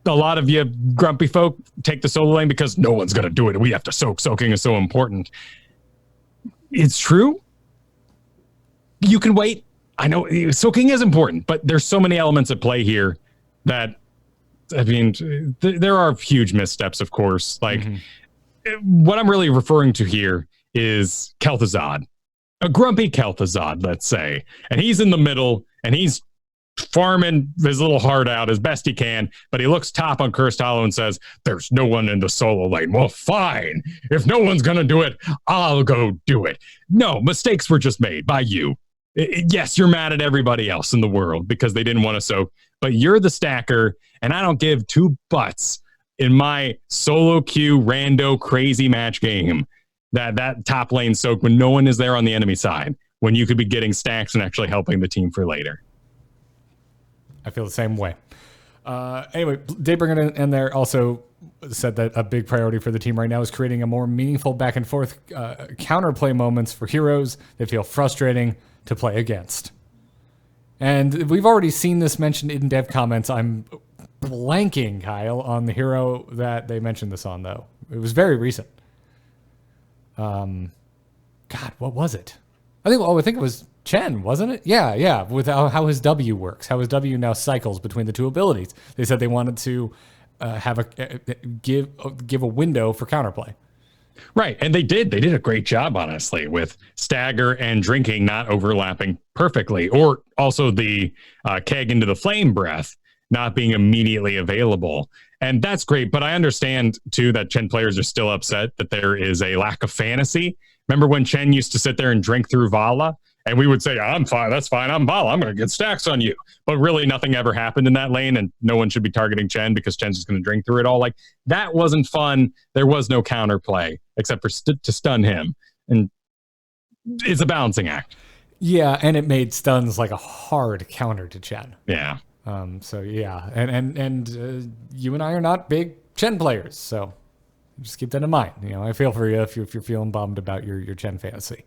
lot of you grumpy folk take the solo lane because no one's going to do it. We have to soak. Soaking is so important. It's true. You can wait. I know soaking is important, but there's so many elements at play here that, I mean, there are huge missteps, of course. Like, what I'm really referring to here is Kel'Thuzad. A grumpy Kel'Thuzad, let's say. And he's in the middle, and he's farming his little heart out as best he can, but he looks top on Cursed Hollow and says, there's no one in the solo lane. Well, fine. If no one's going to do it, I'll go do it. No, mistakes were just made by you. Yes, you're mad at everybody else in the world because they didn't want to soak, but you're the stacker, and I don't give two butts in my solo queue rando crazy match game that top lane soak when no one is there on the enemy side, when you could be getting stacks and actually helping the team for later. I feel the same way. Anyway, Daybringer in there also said that a big priority for the team right now is creating a more meaningful back and forth counterplay moments for heroes that feel frustrating to play against. And we've already seen this mentioned in dev comments. I'm blanking, Kyle, on the hero that they mentioned this on, though. It was very recent. God, what was it? I think it was Chen, wasn't it? Yeah, with how his W works, how his W now cycles between the two abilities. They said they wanted to give a window for counterplay. Right, and they did a great job, honestly, with stagger and drinking not overlapping perfectly, or also the keg into the flame breath not being immediately available. And that's great, but I understand, too, that Chen players are still upset that there is a lack of fantasy. Remember when Chen used to sit there and drink through Vala? And we would say, I'm fine, that's fine, I'm Vala, I'm going to get stacks on you. But really nothing ever happened in that lane, and no one should be targeting Chen because Chen's just going to drink through it all. Like, that wasn't fun. There was no counterplay except for to stun him. And it's a balancing act. Yeah, and it made stuns like a hard counter to Chen. Yeah. So yeah, and you and I are not big Chen players, so just keep that in mind. You know, I feel for you if you're feeling bummed about your Chen fantasy.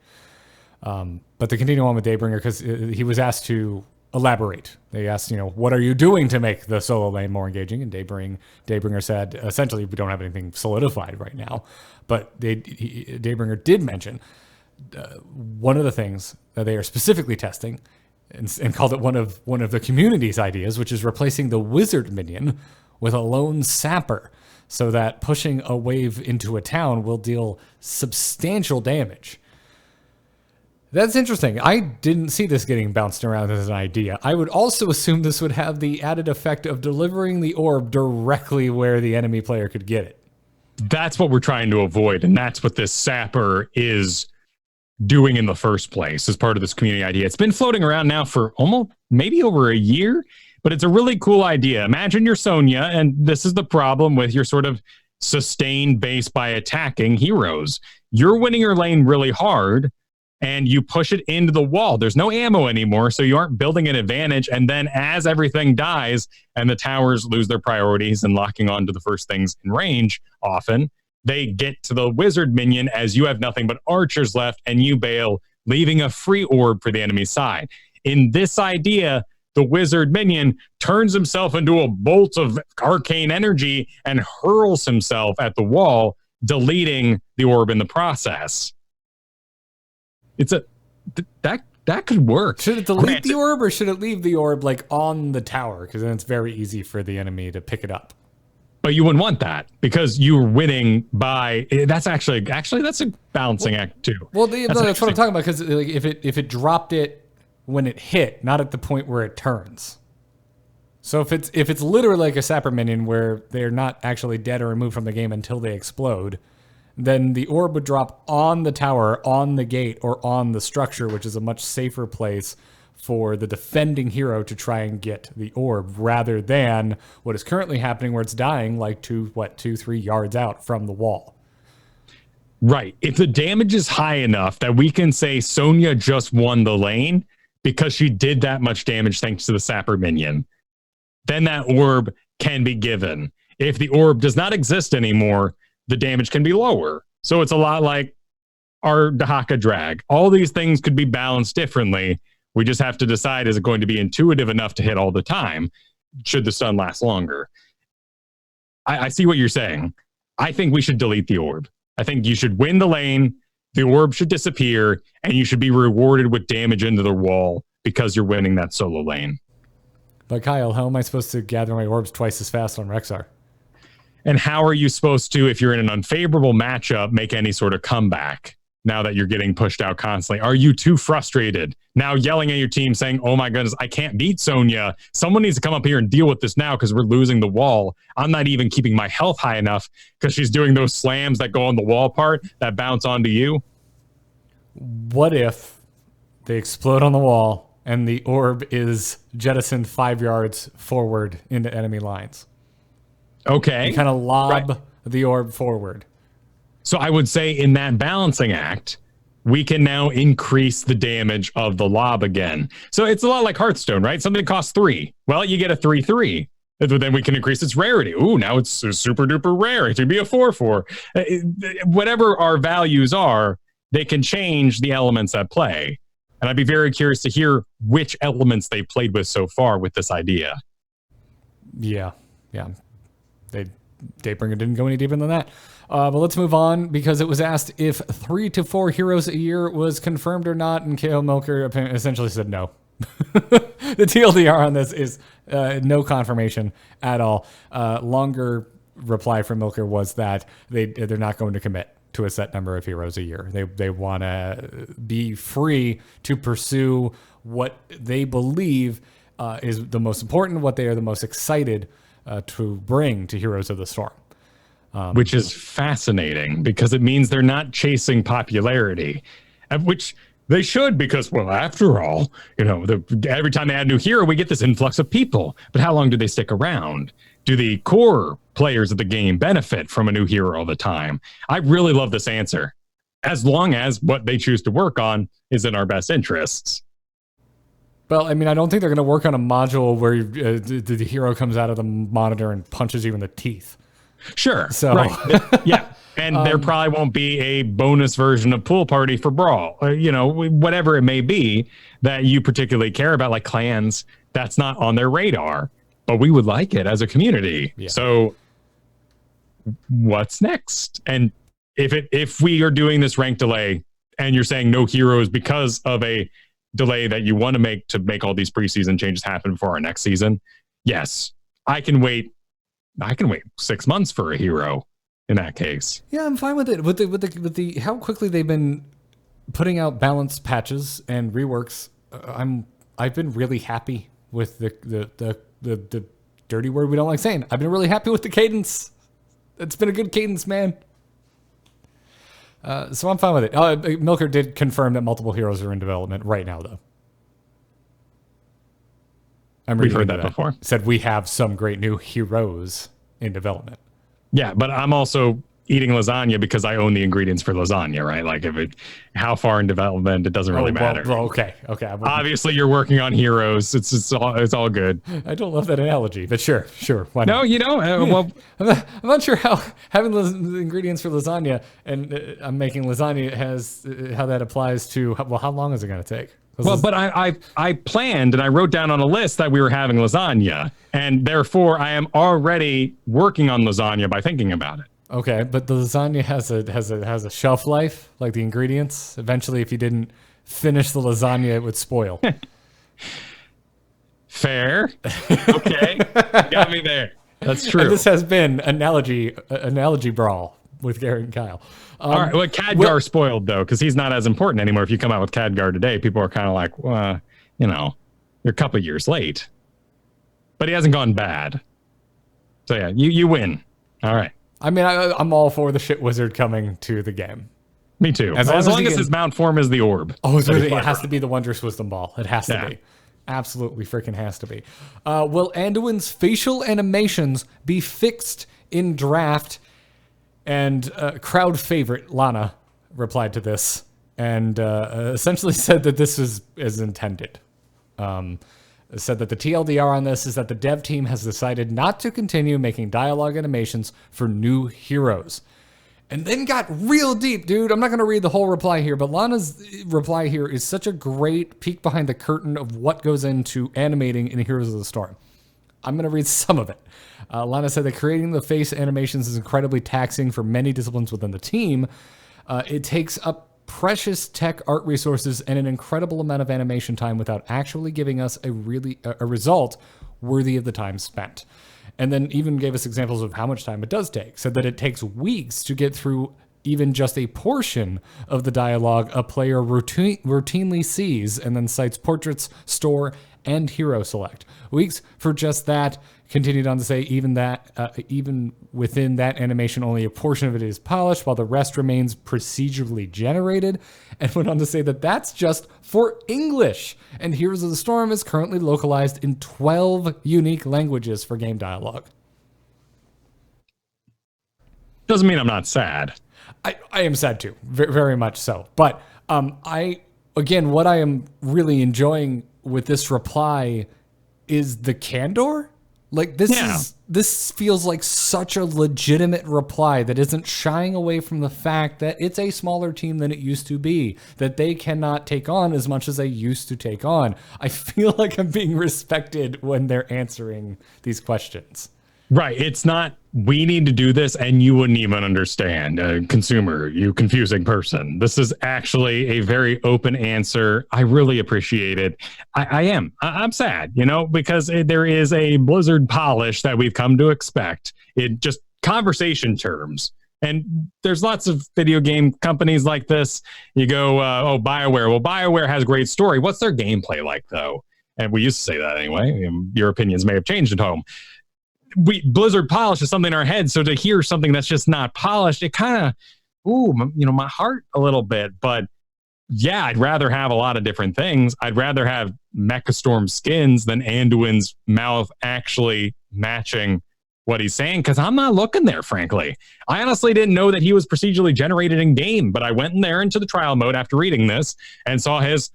But to continue on with Daybringer, because he was asked to elaborate. They asked, what are you doing to make the solo lane more engaging? And Daybringer said, essentially, we don't have anything solidified right now. But Daybringer did mention one of the things that they are specifically testing, and called it one of the community's ideas, which is replacing the wizard minion with a lone sapper, so that pushing a wave into a town will deal substantial damage. That's interesting. I didn't see this getting bounced around as an idea. I would also assume this would have the added effect of delivering the orb directly where the enemy player could get it. That's what we're trying to avoid, and that's what this sapper is doing in the first place as part of this community idea. It's been floating around now for almost maybe over a year, but it's a really cool idea. Imagine you're Sonya, and this is the problem with your sort of sustained base by attacking heroes. You're winning your lane really hard, and you push it into the wall. There's no ammo anymore, so you aren't building an advantage. And then as everything dies and the towers lose their priorities and locking on to the first things in range, often they get to the wizard minion as you have nothing but archers left, and you bail, leaving a free orb for the enemy side. In this idea, the wizard minion turns himself into a bolt of arcane energy and hurls himself at the wall, deleting the orb in the process. That could work. Should it delete the orb, or should it leave the orb like on the tower? Because then it's very easy for the enemy to pick it up. But you wouldn't want that because you're winning by. That's actually that's a balancing act too. Well, that's what I'm talking about. Because like, if it dropped it when it hit, not at the point where it turns. So if it's literally like a sapper minion where they're not actually dead or removed from the game until they explode, then the orb would drop on the tower, on the gate, or on the structure, which is a much safer place for the defending hero to try and get the orb, rather than what is currently happening where it's dying like 2-3 yards out from the wall. Right. If the damage is high enough that we can say Sonya just won the lane because she did that much damage thanks to the sapper minion, then that orb can be given. If the orb does not exist anymore, the damage can be lower. So it's a lot like our Dahaka drag. All these things could be balanced differently. We just have to decide, is it going to be intuitive enough to hit all the time? Should the stun last longer? I see what you're saying. I think we should delete the orb. I think you should win the lane, the orb should disappear, and you should be rewarded with damage into the wall because you're winning that solo lane. But Kyle, how am I supposed to gather my orbs twice as fast on Rexar? And how are you supposed to, if you're in an unfavorable matchup, make any sort of comeback now that you're getting pushed out constantly? Are you too frustrated now yelling at your team saying, oh my goodness, I can't beat Sonya. Someone needs to come up here and deal with this now because we're losing the wall. I'm not even keeping my health high enough because she's doing those slams that go on the wall part that bounce onto you. What if they explode on the wall and the orb is jettisoned 5 yards forward into enemy lines? Okay. You kind of lob the orb forward. So I would say in that balancing act, we can now increase the damage of the lob again. So it's a lot like Hearthstone, right? Something that costs 3. Well, you get a 3/3. Then we can increase its rarity. Ooh, now it's super duper rare. It should be a 4/4. Whatever our values are, they can change the elements at play. And I'd be very curious to hear which elements they played with so far with this idea. Yeah. Datebringer didn't go any deeper than that. But let's move on, because it was asked if 3 to 4 heroes a year was confirmed or not, and KO Milker essentially said no. The TLDR on this is no confirmation at all. Longer reply from Milker was that they're not going to commit to a set number of heroes a year. They want to be free to pursue what they believe is the most important, what they are the most excited to bring to Heroes of the Storm. Which is fascinating because it means they're not chasing popularity, which they should, because, well, after all, every time they add a new hero, we get this influx of people. But how long do they stick around? Do the core players of the game benefit from a new hero all the time? I really love this answer, as long as what they choose to work on is in our best interests. Well, I mean, I don't think they're going to work on a module where the hero comes out of the monitor and punches you in the teeth. Sure. So, right. Yeah. And there probably won't be a bonus version of Pool Party for Brawl, whatever it may be that you particularly care about, like clans. That's not on their radar, but we would like it as a community. Yeah. So what's next? And if we are doing this rank delay and you're saying no heroes because of a delay that you want to make all these preseason changes happen before our next season, yes, I can wait 6 months for a hero in that case. Yeah, I'm fine with it. With the how quickly they've been putting out balanced patches and reworks, I've been really happy with the dirty word we don't like saying. I've been really happy with the cadence. It's been a good cadence, man. So I'm fine with it. Milker did confirm that multiple heroes are in development right now, though. We've heard that before. Said we have some great new heroes in development. Yeah, but I'm also eating lasagna because I own the ingredients for lasagna, right? Like how far in development, it doesn't really matter. Well, okay. Obviously, you're working on heroes. It's all good. I don't love that analogy, but sure. Why not? No, well, I'm not sure how having the ingredients for lasagna and I'm making lasagna how that applies to how long is it going to take? But I planned and I wrote down on a list that we were having lasagna, and therefore I am already working on lasagna by thinking about it. Okay, but the lasagna has a shelf life, like the ingredients. Eventually, if you didn't finish the lasagna, it would spoil. Fair. Okay, got me there. That's true. And this has been analogy brawl with Garrett and Kyle. All right. Well, Khadgar spoiled though, because he's not as important anymore. If you come out with Khadgar today, people are kind of like, well, you're a couple years late. But he hasn't gone bad. So yeah, you win. All right. I mean, I'm all for the shit wizard coming to the game. Me too. As long as his mount form is the orb. Oh, it has to be the Wondrous Wisdom Ball. It has to be. Absolutely freaking has to be. Will Anduin's facial animations be fixed in draft? And crowd favorite Lana replied to this and essentially said that this is as intended. Said that the TLDR on this is that the dev team has decided not to continue making dialogue animations for new heroes. And then got real deep, dude. I'm not going to read the whole reply here, but Lana's reply here is such a great peek behind the curtain of what goes into animating in Heroes of the Storm. I'm going to read some of it. Lana said that creating the face animations is incredibly taxing for many disciplines within the team. It takes up precious tech art resources and an incredible amount of animation time without actually giving us a result worthy of the time spent. And then even gave us examples of how much time it does take. Said that it takes weeks to get through even just a portion of the dialogue a player routinely sees and then cites portraits, store, and hero select. Weeks for just that. Continued on to say even within that animation, only a portion of it is polished while the rest remains procedurally generated, and went on to say that that's just for English. And Heroes of the Storm is currently localized in 12 unique languages for game dialogue. Doesn't mean I'm not sad. I am sad too, very much so. But what I am really enjoying with this reply is the candor. Like this feels like such a legitimate reply that isn't shying away from the fact that it's a smaller team than it used to be, that they cannot take on as much as they used to take on. I feel like I'm being respected when they're answering these questions. Right. It's not, we need to do this and you wouldn't even understand. Consumer, you confusing person. This is actually a very open answer. I really appreciate it. I'm sad, because there is a Blizzard polish that we've come to expect in just conversation terms. And there's lots of video game companies like this. You go, BioWare. Well, BioWare has great story. What's their gameplay like, though? And we used to say that anyway. Your opinions may have changed at home. Blizzard polishes something in our head, so to hear something that's just not polished, it kind of, my heart a little bit. But yeah, I'd rather have a lot of different things. I'd rather have Mechastorm skins than Anduin's mouth actually matching what he's saying, because I'm not looking there, frankly. I honestly didn't know that he was procedurally generated in game, but I went in there into the trial mode after reading this and saw his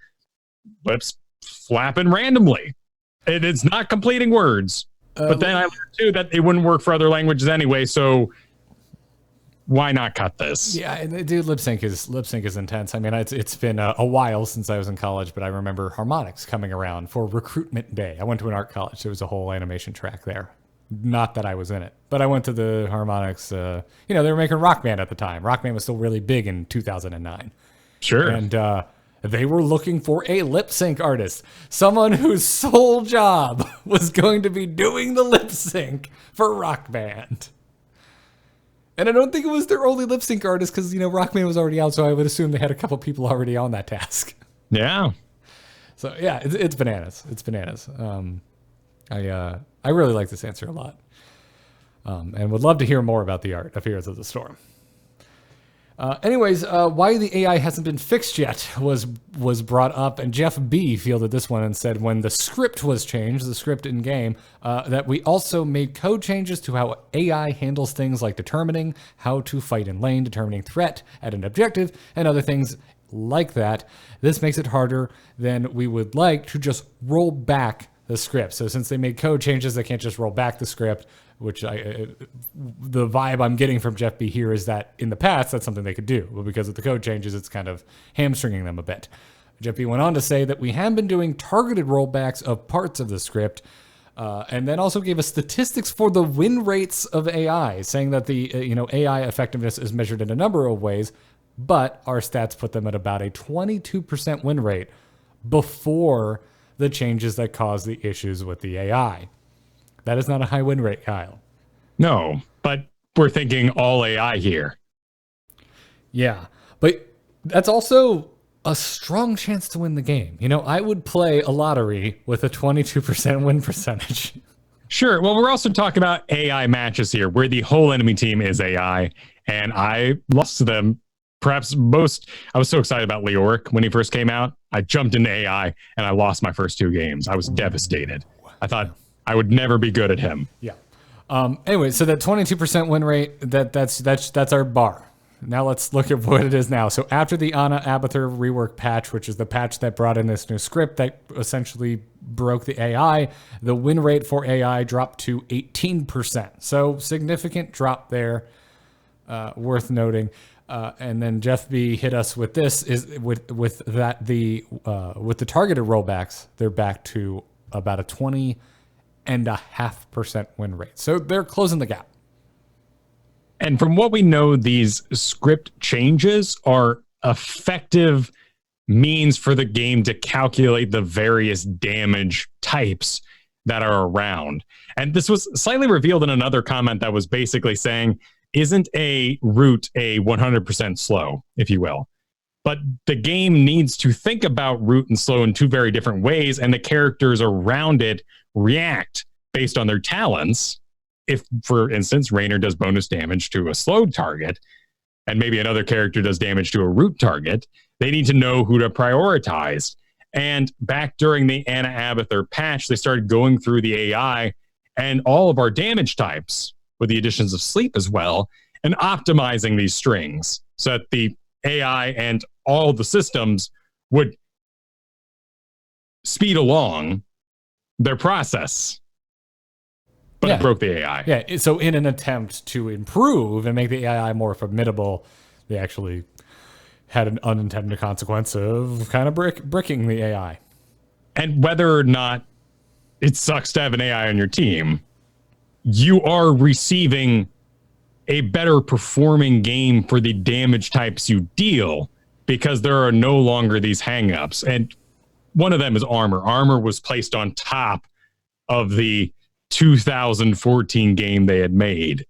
lips flapping randomly. It's not completing words. But then I learned too that it wouldn't work for other languages anyway, so why not cut this? Yeah, and dude, lip sync is intense. I mean, it's been a while since I was in college, but I remember harmonics coming around for recruitment day. I went to an art college. There was a whole animation track there. Not that I was in it, but I went to the harmonics. They were making Rock Band at the time. Rock Band was still really big in 2009. Sure. And they were looking for a lip sync artist, someone whose sole job was going to be doing the lip sync for Rock Band. And I don't think it was their only lip sync artist because, Rock Band was already out, so I would assume they had a couple people already on that task. Yeah. So, yeah, it's bananas. It's bananas. I really like this answer a lot. And would love to hear more about the art of Heroes of the Storm. Anyways, why the AI hasn't been fixed yet was brought up, and Jeff B fielded this one and said when the script was changed, the script in game, that we also made code changes to how AI handles things like determining how to fight in lane, determining threat at an objective, and other things like that. This makes it harder than we would like to just roll back the script. So since they made code changes, they can't just roll back the script, which the vibe I'm getting from Jeff B here is that in the past, that's something they could do. But because of the code changes, it's kind of hamstringing them a bit. Jeff B went on to say that we have been doing targeted rollbacks of parts of the script, and then also gave us statistics for the win rates of AI, saying that the AI effectiveness is measured in a number of ways, but our stats put them at about a 22% win rate before the changes that caused the issues with the AI. That is not a high win rate, Kyle. No, but we're thinking all AI here. Yeah, but that's also a strong chance to win the game. You know, I would play a lottery with a 22% win percentage. Sure. Well, we're also talking about AI matches here, where the whole enemy team is AI, and I lost to them. Perhaps most, I was so excited about Reworks when he first came out. I jumped into AI and I lost my first 2 games. I was devastated. I thought I would never be good at him. Yeah. Anyway, so that 22% win rate, that's our bar. Now let's look at what it is now. So after the Anna Abathur rework patch, which is the patch that brought in this new script that essentially broke the AI, the win rate for AI dropped to 18%. So significant drop there, worth noting. And then Jeff B hit us with this with the targeted rollbacks, they're back to about a 20.5% win rate. So they're closing the gap. And from what we know, these script changes are effective means for the game to calculate the various damage types that are around. And this was slightly revealed in another comment that was basically saying, isn't a root a 100% slow, if you will? But the game needs to think about root and slow in 2 very different ways, and the characters around it react based on their talents. If, for instance, Raynor does bonus damage to a slowed target, and maybe another character does damage to a root target, they need to know who to prioritize. And back during the Anna Abathur patch, they started going through the AI and all of our damage types, with the additions of sleep as well, and optimizing these strings so that the AI and all the systems would speed along their process. But it broke the AI. Yeah, so in an attempt to improve and make the AI more formidable, they actually had an unintended consequence of kind of bricking the AI. And whether or not it sucks to have an AI on your team, you are receiving a better performing game for the damage types you deal, because there are no longer these hangups. And one of them is armor. Armor was placed on top of the 2014 game they had made.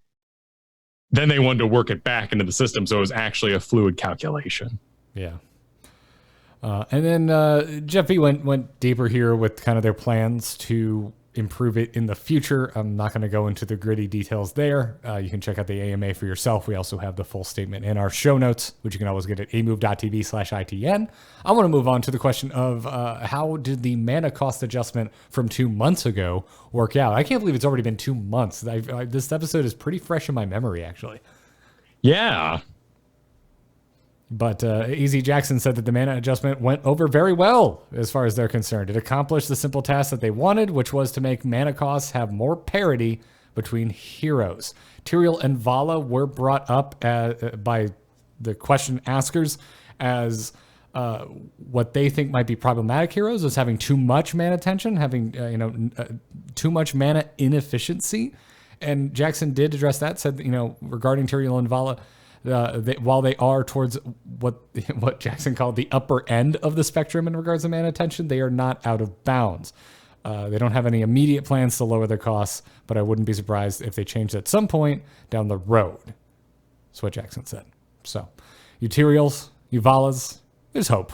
Then they wanted to work it back into the system, so it was actually a fluid calculation. Yeah. And then Jeff B went deeper here with kind of their plans to improve it in the future. I'm not going to go into the gritty details there. You can check out the AMA for yourself. We also have the full statement in our show notes, which you can always get at amove.tv/ITN. I want to move on to the question of how did the mana cost adjustment from 2 months ago work out? I can't believe it's already been 2 months. This episode is pretty fresh in my memory, actually. Yeah. But Easy Jackson said that the mana adjustment went over very well as far as they're concerned. It accomplished the simple task that they wanted, which was to make mana costs have more parity between heroes. Tyrael and Vala were brought up by the question askers as what they think might be problematic heroes is having too much mana tension, having too much mana inefficiency. And Jackson did address that, said, regarding Tyrael and Vala, while they are towards what Jackson called the upper end of the spectrum in regards to mana tension, they are not out of bounds. They don't have any immediate plans to lower their costs, but I wouldn't be surprised if they changed at some point down the road. That's what Jackson said. So, you Tyraels, you Valas, there's hope.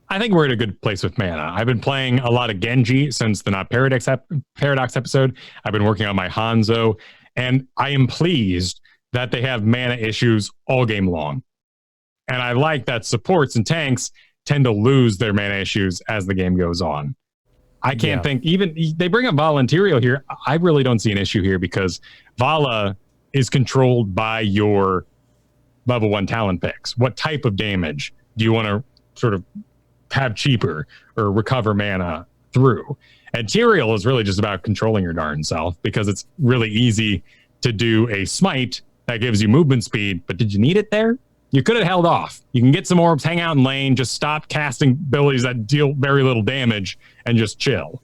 I think we're in a good place with mana. I've been playing a lot of Genji since the Not Paradox episode. I've been working on my Hanzo, and I am pleased that they have mana issues all game long. And I like that supports and tanks tend to lose their mana issues as the game goes on. I can't think, even they bring up Vala and Tyrael here. I really don't see an issue here because Vala is controlled by your level 1 talent picks. What type of damage do you want to sort of have cheaper or recover mana through? And Tyrael is really just about controlling your darn self, because it's really easy to do a smite that gives you movement speed, but did you need it there? You could have held off. You can get some orbs, hang out in lane, just stop casting abilities that deal very little damage, and just chill.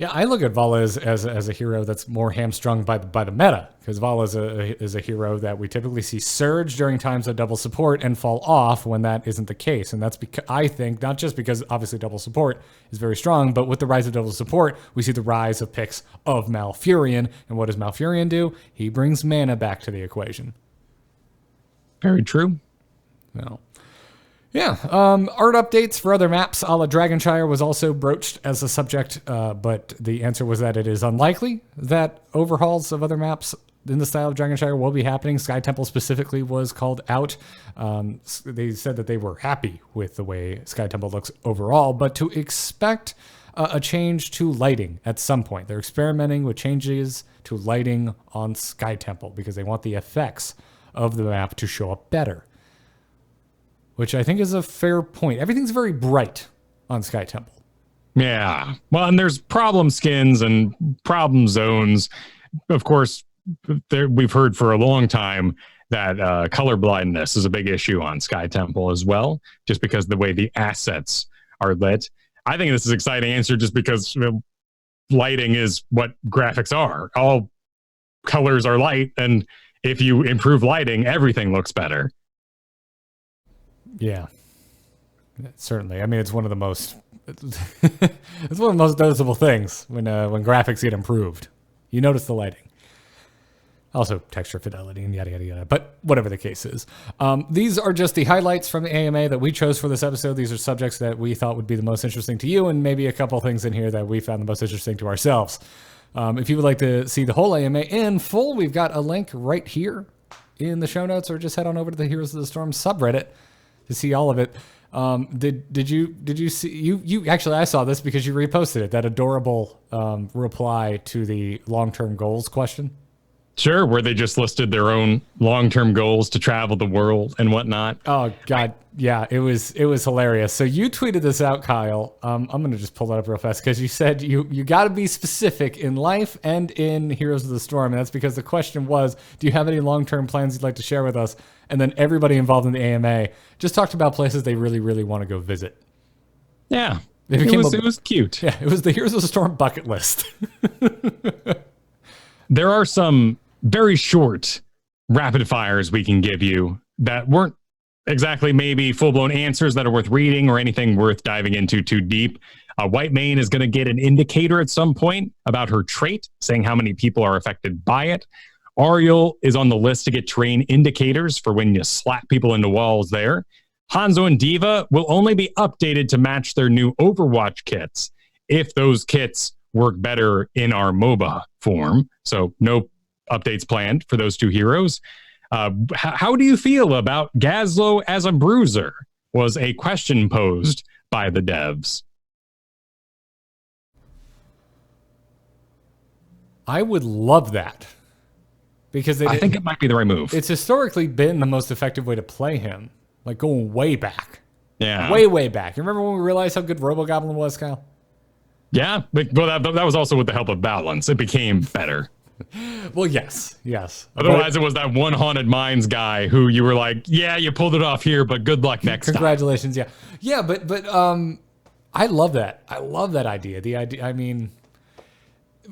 Yeah, I look at Vala as a hero that's more hamstrung by the meta, because Vala is a hero that we typically see surge during times of double support and fall off when that isn't the case. And that's because I think not just because obviously double support is very strong, but with the rise of double support, we see the rise of picks of Malfurion. And what does Malfurion do? He brings mana back to the equation. Very true. No. Yeah, art updates for other maps a la Dragonshire was also broached as a subject, but the answer was that it is unlikely that overhauls of other maps in the style of Dragonshire will be happening. Sky Temple specifically was called out. They said that they were happy with the way Sky Temple looks overall, but to expect a change to lighting at some point. They're experimenting with changes to lighting on Sky Temple because they want the effects of the map to show up better. Which I think is a fair point. Everything's very bright on Sky Temple. Yeah. Well, and there's problem skins and problem zones. Of course, we've heard for a long time that color blindness is a big issue on Sky Temple as well, just because the way the assets are lit. I think this is an exciting answer just because lighting is what graphics are. All colors are light, and if you improve lighting, everything looks better. Yeah, certainly. I mean, it's one of the most noticeable things when graphics get improved. You notice the lighting. Also, texture fidelity and yada, yada, yada. But whatever the case is. These are just the highlights from the AMA that we chose for this episode. These are subjects that we thought would be the most interesting to you, and maybe a couple things in here that we found the most interesting to ourselves. If you would like to see the whole AMA in full, we've got a link right here in the show notes, or just head on over to the Heroes of the Storm subreddit to see all of it. Did you see you actually, I saw this because you reposted it, that adorable reply to the long-term goals question. Sure, where they just listed their own long-term goals to travel the world and whatnot. Oh God, yeah, it was hilarious. So you tweeted this out, Kyle. I'm gonna just pull that up real fast because you said you got to be specific in life and in Heroes of the Storm, and that's because the question was, do you have any long-term plans you'd like to share with us? And then everybody involved in the AMA just talked about places they really, really want to go visit. Yeah, it was cute. Yeah, it was the Heroes of the Storm bucket list. There are some very short rapid fires we can give you that weren't exactly maybe full-blown answers that are worth reading or anything worth diving into too deep. White Mane is going to get an indicator at some point about her trait, saying how many people are affected by it. Ariel is on the list to get terrain indicators for when you slap people into walls there. Hanzo and Diva will only be updated to match their new Overwatch kits if those kits work better in our MOBA form. So no updates planned for those two heroes. How do you feel about Gazlowe as a bruiser? Was a question posed by the devs. I would love that. Because I think it might be the right move. It's historically been the most effective way to play him. Like going way back. Yeah. Way, way back. You remember when we realized how good RoboGoblin was, Kyle? Yeah. Well, that was also with the help of balance. It became better. Well, yes. Otherwise, it was that one Haunted Mines guy who you were like, yeah, you pulled it off here, but good luck next Congratulations, time. Yeah. Yeah, but I love that. I love that idea. The idea, I mean,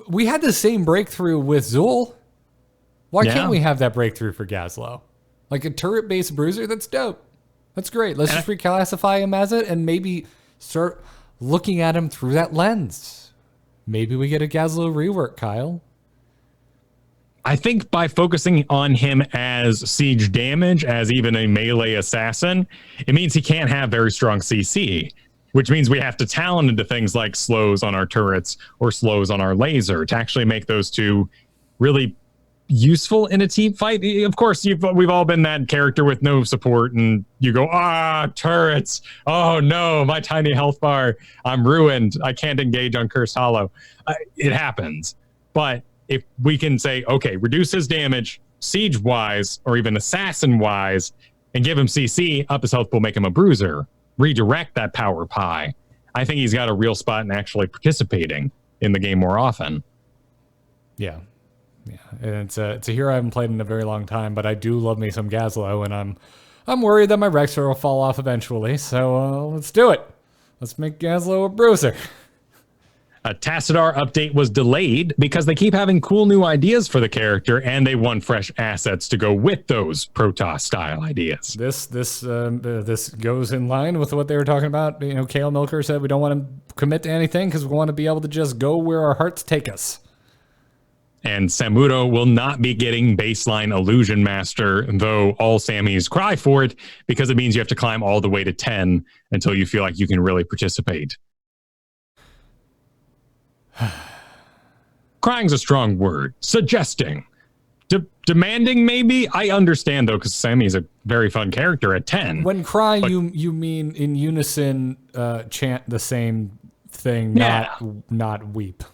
we had the same breakthrough with Zul. Why can't we have that breakthrough for Gazlowe? Like a turret-based bruiser? That's dope. That's great. Let's just reclassify him as it and maybe start looking at him through that lens. Maybe we get a Gazlowe rework, Kyle. I think by focusing on him as siege damage, as even a melee assassin, it means he can't have very strong CC, which means we have to talent into things like slows on our turrets or slows on our laser to actually make those two really useful in a team fight. Of course, we've all been that character with no support, and you go, turrets. Oh no, my tiny health bar. I'm ruined. I can't engage on Cursed Hollow. It happens. But if we can say, okay, reduce his damage siege-wise or even assassin-wise and give him CC, up his health pool, make him a bruiser, redirect that power pie, I think he's got a real spot in actually participating in the game more often. Yeah. And it's a hero I haven't played in a very long time, but I do love me some Gazlowe, and I'm worried that my Rexer will fall off eventually, so let's do it. Let's make Gazlowe a bruiser. A Tassadar update was delayed because they keep having cool new ideas for the character, and they want fresh assets to go with those Protoss style ideas. This goes in line with what they were talking about. You know, Kale Milker said we don't want to commit to anything because we want to be able to just go where our hearts take us. And Samuro will not be getting baseline Illusion Master, though all Sammys cry for it because it means you have to climb all the way to 10 until you feel like you can really participate. Crying's a strong word. Suggesting. Demanding, maybe? I understand, though, because Sammy is a very fun character at 10. When cry, you mean in unison chant the same thing, not weep.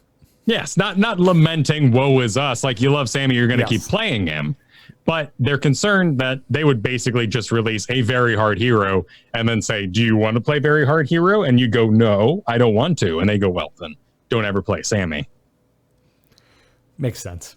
Yes, not lamenting woe is us. Like, you love Sammy, you're going to keep playing him. But they're concerned that they would basically just release a very hard hero and then say, do you want to play very hard hero? And you go, no, I don't want to. And they go, well, then don't ever play Sammy. Makes sense.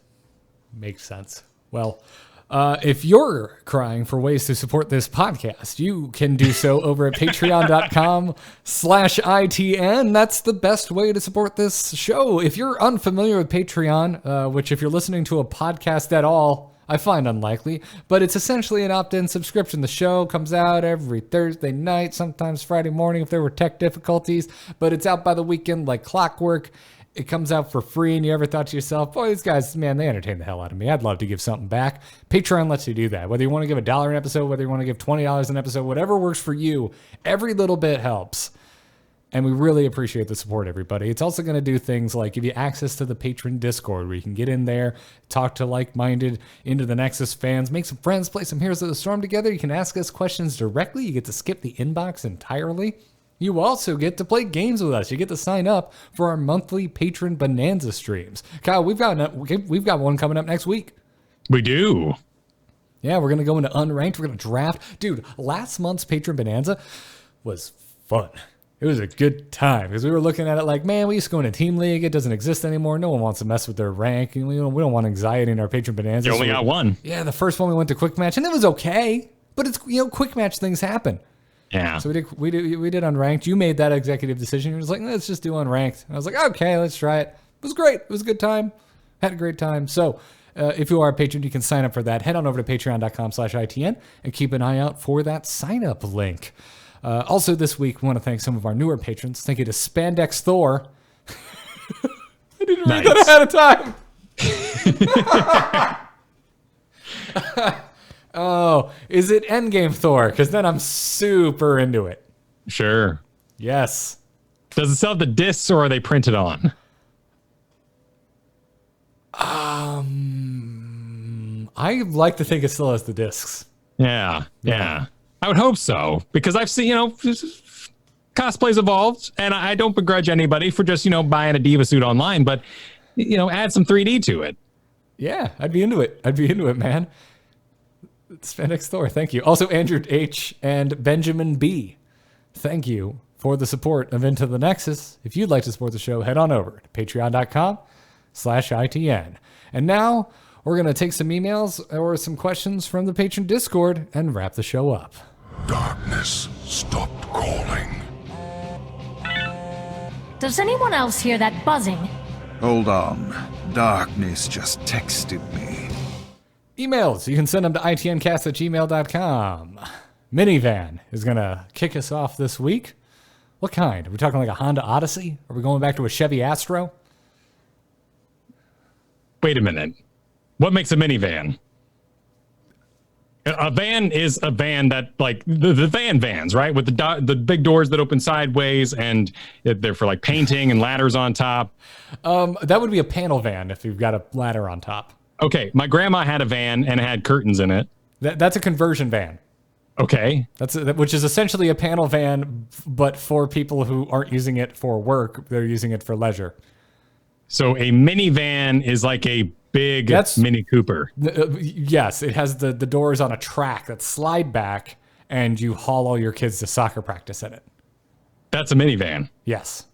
Well, if you're crying for ways to support this podcast, you can do so over at patreon.com/ITN. That's the best way to support this show. If you're unfamiliar with Patreon, which if you're listening to a podcast at all, I find unlikely, but it's essentially an opt-in subscription. The show comes out every Thursday night, sometimes Friday morning if there were tech difficulties, but it's out by the weekend like clockwork. It comes out for free, and you ever thought to yourself, boy, these guys, man, they entertain the hell out of me. I'd love to give something back. Patreon lets you do that. Whether you want to give $1 an episode, whether you want to give $20 an episode, whatever works for you, every little bit helps. And we really appreciate the support, everybody. It's also going to do things like give you access to the patron Discord, where you can get in there, talk to like-minded Into the Nexus fans, make some friends, play some Heroes of the Storm together. You can ask us questions directly. You get to skip the inbox entirely. You also get to play games with us. You get to sign up for our monthly patron bonanza streams. Kyle, we've got one coming up next week. We do. Yeah, we're going to go into unranked. We're going to draft. Dude, last month's patron bonanza was fun. It was a good time because we were looking at it like, man, we used to go in a team league. It doesn't exist anymore. No one wants to mess with their rank. We don't want anxiety in our patron bonanza. You only got one. Yeah, the first one we went to quick match, and it was okay. But it's, quick match things happen. Yeah. So we did unranked. You made that executive decision. You were like, let's just do unranked. I was like, okay, let's try it. It was great. It was a good time. Had a great time. So if you are a patron, you can sign up for that. Head on over to patreon.com/ITN and keep an eye out for that sign up link. Also this week, we want to thank some of our newer patrons. Thank you to Spandex Thor. I didn't read that ahead of time. Oh, is it Endgame Thor? Because then I'm super into it. Sure. Yes. Does it still have the discs, or are they printed on? I like to think it still has the discs. Yeah. I would hope so, because I've seen, cosplay's evolved, and I don't begrudge anybody for just, buying a Diva suit online, but, add some 3D to it. Yeah, I'd be into it. Man. Spandex Thor, thank you. Also, Andrew H. and Benjamin B. Thank you for the support of Into the Nexus. If you'd like to support the show, head on over to patreon.com/ITN. And now we're going to take some emails or some questions from the patron Discord and wrap the show up. Darkness stopped calling. Does anyone else hear that buzzing? Hold on. Darkness just texted me. Emails, you can send them to itncast@gmail.com. Minivan is going to kick us off this week. What kind? Are we talking like a Honda Odyssey? Are we going back to a Chevy Astro? Wait a minute. What makes a minivan? A van is a van that, like, the vans, right? With the big doors that open sideways, and they're for, like, painting and ladders on top. That would be a panel van if you've got a ladder on top. Okay, my grandma had a van and it had curtains in it. That's a conversion van. Okay. Which is essentially a panel van, but for people who aren't using it for work, they're using it for leisure. So a minivan is like a big Mini Cooper. Yes, it has the doors on a track that slide back, and you haul all your kids to soccer practice in it. That's a minivan? Yes.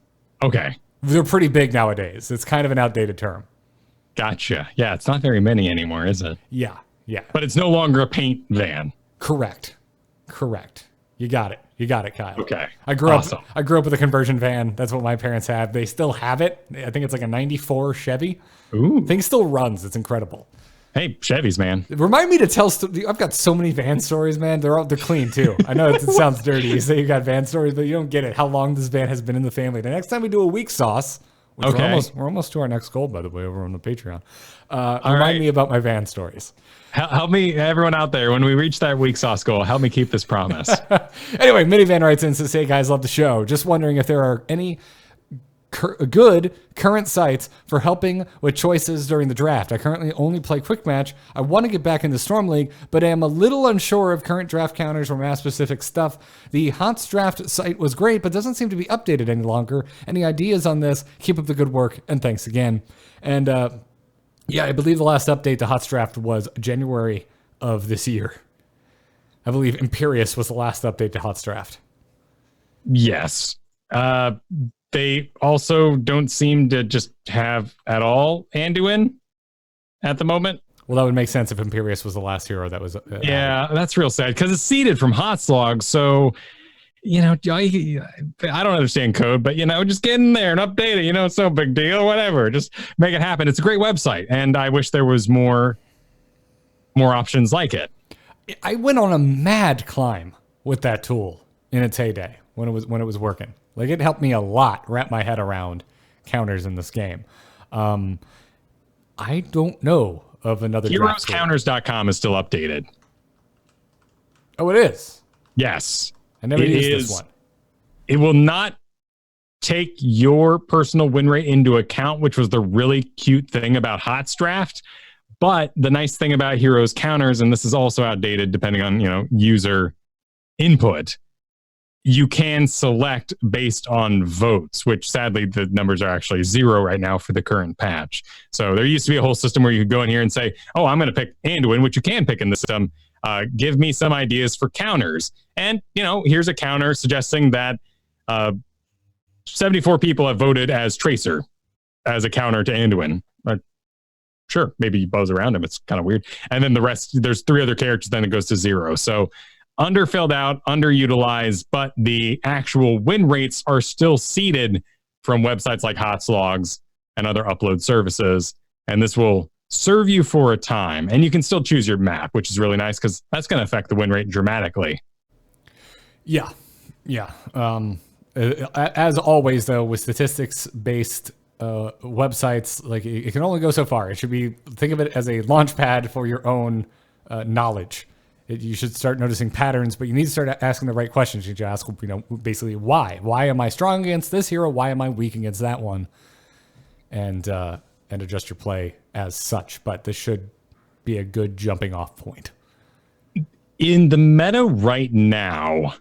Okay. They're pretty big nowadays. It's kind of an outdated term. Gotcha. Yeah, it's not very many anymore, is it? Yeah. But it's no longer a paint van. Correct. You got it. You got it, Kyle. Okay. I grew up with a conversion van. That's what my parents had. They still have it. I think it's like a 94 Chevy. Ooh. Thing still runs. It's incredible. Hey, Chevys, man. Remind me to tell. I've got so many van stories, man. They're clean too. I know it sounds dirty. You say you got van stories, but you don't get it. How long this van has been in the family. The next time we do a week sauce, which we're almost to our next goal, by the way, over on the Patreon. Remind me about my van stories. Help me, everyone out there, when we reach that week sauce goal, help me keep this promise. Anyway, Minivan writes in and says, "Hey guys, love the show. Just wondering if there are any good current sites for helping with choices during the draft. I currently only play Quick Match. I want to get back into Storm League, but I am a little unsure of current draft counters or map-specific stuff. The HOTS draft site was great, but doesn't seem to be updated any longer. Any ideas on this? Keep up the good work, and thanks again." And yeah, I believe the last update to HOTS draft was January of this year. I believe Imperius was the last update to HOTS draft. Yes. They also don't seem to just have at all Anduin at the moment. Well, that would make sense if Imperius was the last hero that was. Yeah, that's real sad because it's seeded from Hotslog. So, you know, I don't understand code, but, you know, just get in there and update it. You know, it's no big deal, whatever. Just make it happen. It's a great website. And I wish there was more options like it. I went on a mad climb with that tool in its heyday when it was working. Like, it helped me a lot wrap my head around counters in this game. I don't know of another. HeroesCounters.com is still updated. Oh, it is? Yes. I never used this one. It will not take your personal win rate into account, which was the really cute thing about HOTS draft. But the nice thing about Heroes Counters, and this is also outdated depending on, you know, user input, you can select based on votes, which sadly the numbers are actually 0 right now for the current patch. So there used to be a whole system where you could go in here and say, oh, I'm going to pick Anduin, which you can pick in the system. Give me some ideas for counters. And, you know, here's a counter suggesting that 74 people have voted as Tracer as a counter to Anduin. Sure, maybe you buzz around him. It's kind of weird. And then the rest, there's 3 other characters, then it goes to 0. So underfilled out, underutilized, but the actual win rates are still seeded from websites like Hotslogs and other upload services. And this will serve you for a time. And you can still choose your map, which is really nice because that's going to affect the win rate dramatically. Yeah. As always, though, with statistics-based websites, like, it can only go so far. It should be, think of it as a launch pad for your own knowledge. You should start noticing patterns, but you need to start asking the right questions. You should ask, you know, basically why? Why am I strong against this hero? Why am I weak against that one? And adjust your play as such. But this should be a good jumping off point. In the meta right now,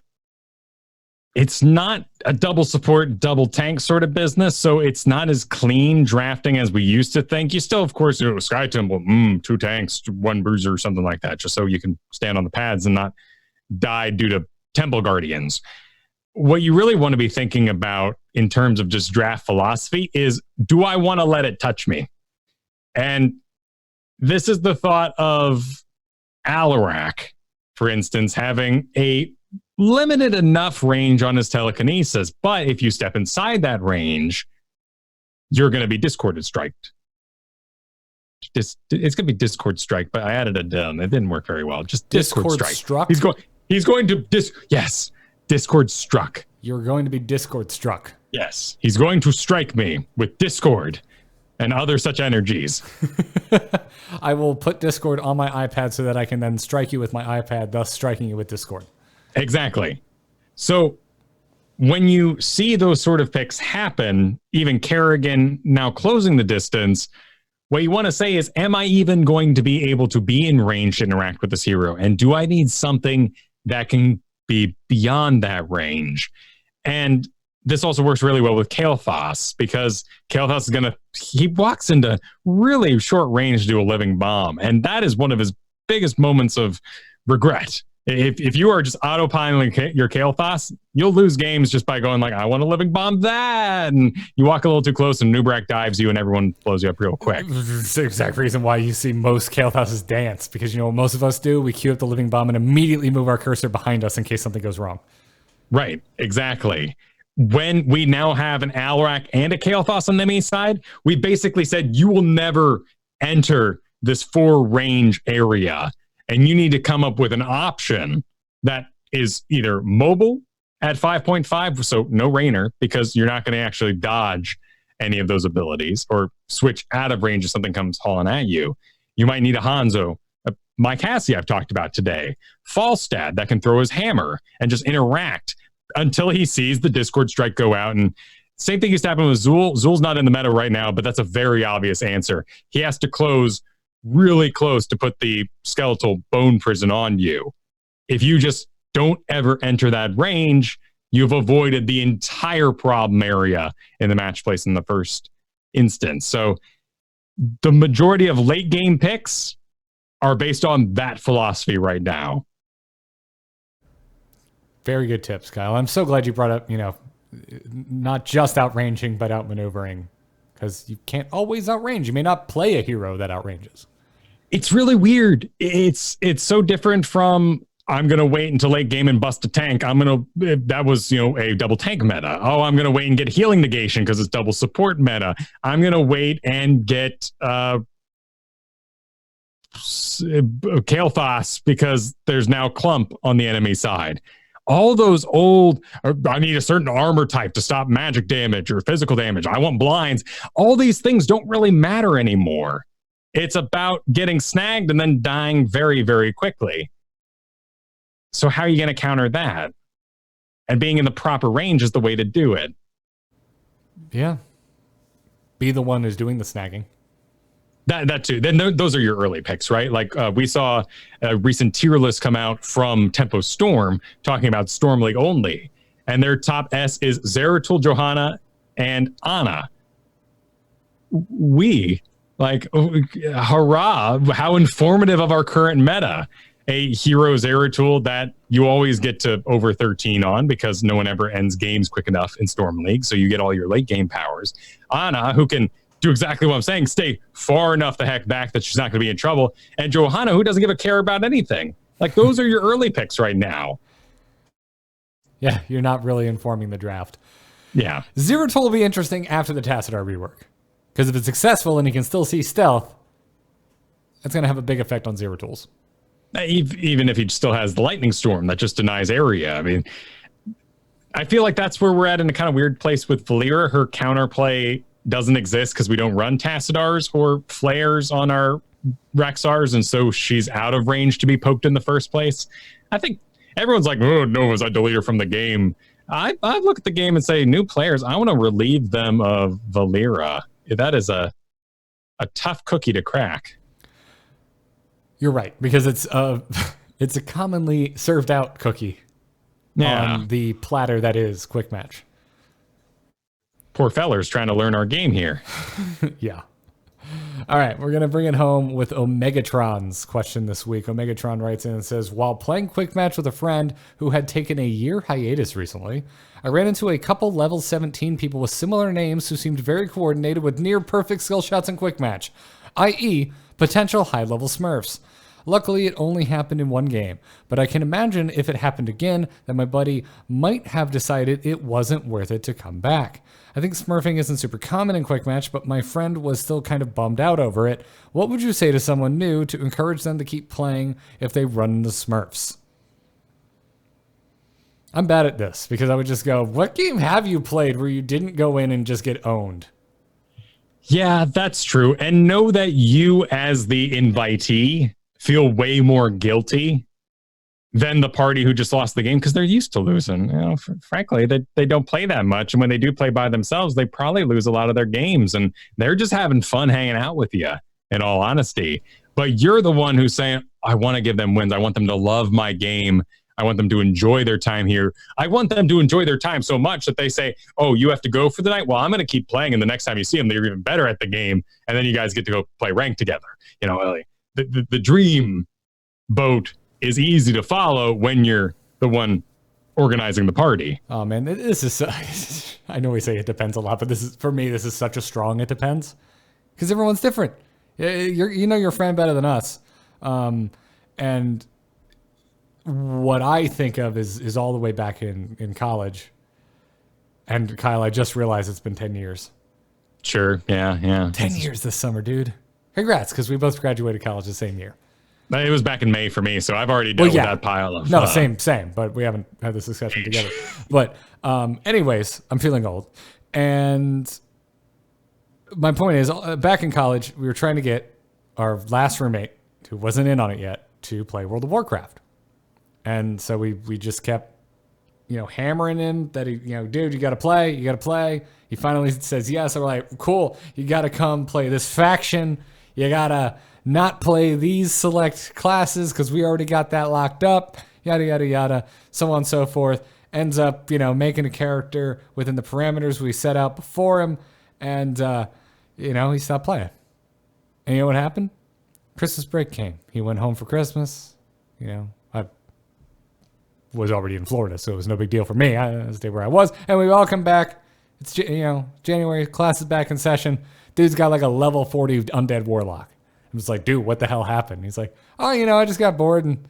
it's not a double support, double tank sort of business, so it's not as clean drafting as we used to think. You still, of course, Sky Temple, 2 tanks, 1 bruiser, something like that, just so you can stand on the pads and not die due to Temple Guardians. What you really want to be thinking about in terms of just draft philosophy is, do I want to let it touch me? And this is the thought of Alarak, for instance, having a limited enough range on his telekinesis, but if you step inside that range, you're going to be discorded striked. It's going to be Discord strike, but I added a down. It didn't work very well. Just Discord strike. Struck? He's going to Discord struck. You're going to be Discord struck. Yes, he's going to strike me with Discord and other such energies. I will put Discord on my iPad so that I can then strike you with my iPad, thus striking you with Discord. Exactly. So when you see those sort of picks happen, even Kerrigan now closing the distance, what you want to say is, am I even going to be able to be in range to interact with this hero? And do I need something that can be beyond that range? And this also works really well with Kael'thas, because Kael'thas he walks into really short range to do a living bomb. And that is one of his biggest moments of regret. If you are just autopiloting your Kael'thas, you'll lose games just by going like, I want a living bomb that, and you walk a little too close and Nubrak dives you and everyone blows you up real quick. It's the exact reason why you see most Kael'thas dance, because you know what most of us do? We queue up the living bomb and immediately move our cursor behind us in case something goes wrong. Right, exactly. When we now have an Alrak and a Kael'thas on the enemy side, we basically said you will never enter this 4 range area, and you need to come up with an option that is either mobile at 5.5, so no Rainer, because you're not going to actually dodge any of those abilities, or switch out of range if something comes hauling at you. You might need a Hanzo, my Cassie I've talked about today, Falstad that can throw his hammer and just interact until he sees the Discord Strike go out. And same thing used to happen with Zul. Zul's not in the meta right now, but that's a very obvious answer. He has to close really close to put the skeletal bone prison on you. If you just don't ever enter that range, you've avoided the entire problem area in the match place in the first instance. So the majority of late game picks are based on that philosophy right now. Very good tips, Kyle. I'm so glad you brought up, not just outranging, but outmaneuvering, because you can't always outrange. You may not play a hero that outranges. It's really weird. It's so different from, I'm going to wait until late game and bust a tank. That was, a double tank meta. Oh, I'm going to wait and get healing negation because it's double support meta. I'm going to wait and get Kael'thas because there's now Clump on the enemy side. All those old, I need a certain armor type to stop magic damage or physical damage. I want blinds. All these things don't really matter anymore. It's about getting snagged and then dying very, very quickly. So how are you going to counter that? And being in the proper range is the way to do it. Yeah. Be the one who's doing the snagging. That too. Then those are your early picks, right? Like we saw a recent tier list come out from Tempo Storm talking about Storm League only. And their top S is Zeratul, Johanna, and Ana. Hurrah, how informative of our current meta. A hero Zeratul that you always get to over 13 on because no one ever ends games quick enough in Storm League, so you get all your late game powers. Ana, who can do exactly what I'm saying, stay far enough the heck back that she's not going to be in trouble. And Johanna, who doesn't give a care about anything. Like, those are your early picks right now. Yeah, you're not really informing the draft. Yeah. Zeratul will be interesting after the Tassadar rework. Because if it's successful and he can still see stealth, that's going to have a big effect on Zeratul's. Even if he still has the Lightning Storm that just denies area. I mean, I feel like that's where we're at in a kind of weird place with Valeera. Her counterplay doesn't exist because we don't run Tassadars or Flares on our Rexars, and so she's out of range to be poked in the first place. I think everyone's like, oh, no, as I delete her from the game. I look at the game and say, new players, I want to relieve them of Valeera. That is a tough cookie to crack. You're right, because it's a commonly served out cookie on the platter that is Quick Match. Poor feller's trying to learn our game here. Yeah. All right, we're going to bring it home with Omegatron's question this week. Omegatron writes in and says, while playing Quick Match with a friend who had taken a year hiatus recently, I ran into a couple level 17 people with similar names who seemed very coordinated with near perfect skill shots in Quick Match, i.e. potential high-level Smurfs. Luckily, it only happened in one game, but I can imagine if it happened again that my buddy might have decided it wasn't worth it to come back. I think smurfing isn't super common in Quick Match, but my friend was still kind of bummed out over it. What would you say to someone new to encourage them to keep playing if they run into Smurfs? I'm bad at this because I would just go, what game have you played where you didn't go in and just get owned? Yeah, that's true. And know that you as the invitee feel way more guilty than the party who just lost the game because they're used to losing. Frankly, they don't play that much. And when they do play by themselves, they probably lose a lot of their games. And they're just having fun hanging out with you, in all honesty. But you're the one who's saying, I want to give them wins. I want them to love my game. I want them to enjoy their time here. I want them to enjoy their time so much that they say, oh, you have to go for the night? Well, I'm going to keep playing. And the next time you see them, they're even better at the game. And then you guys get to go play ranked together. The dream boat is easy to follow when you're the one organizing the party. Oh man, this is, I know we say it depends a lot, but this is such a strong it depends because everyone's different. You know your friend better than us. And what I think of is all the way back in college. And Kyle, I just realized it's been 10 years. Sure. Yeah. 10 years this summer, dude. Congrats, because we both graduated college the same year. It was back in May for me, so I've already dealt with that pile of... No, same, but we haven't had this discussion together. But anyways, I'm feeling old. And my point is, back in college, we were trying to get our last roommate, who wasn't in on it yet, to play World of Warcraft. And so we just kept, hammering him that dude, you got to play. He finally says yes. And we're like, cool, you got to come play this faction. You got to not play these select classes because we already got that locked up, yada, yada, yada, so on and so forth. Ends up, making a character within the parameters we set out before him. And, he stopped playing. And you know what happened? Christmas break came. He went home for Christmas. I was already in Florida, so it was no big deal for me. I stayed where I was. And we all come back. It's, January, class is back in session. Dude's got like a level 40 undead warlock. I was like, dude, what the hell happened? He's like, oh, I just got bored and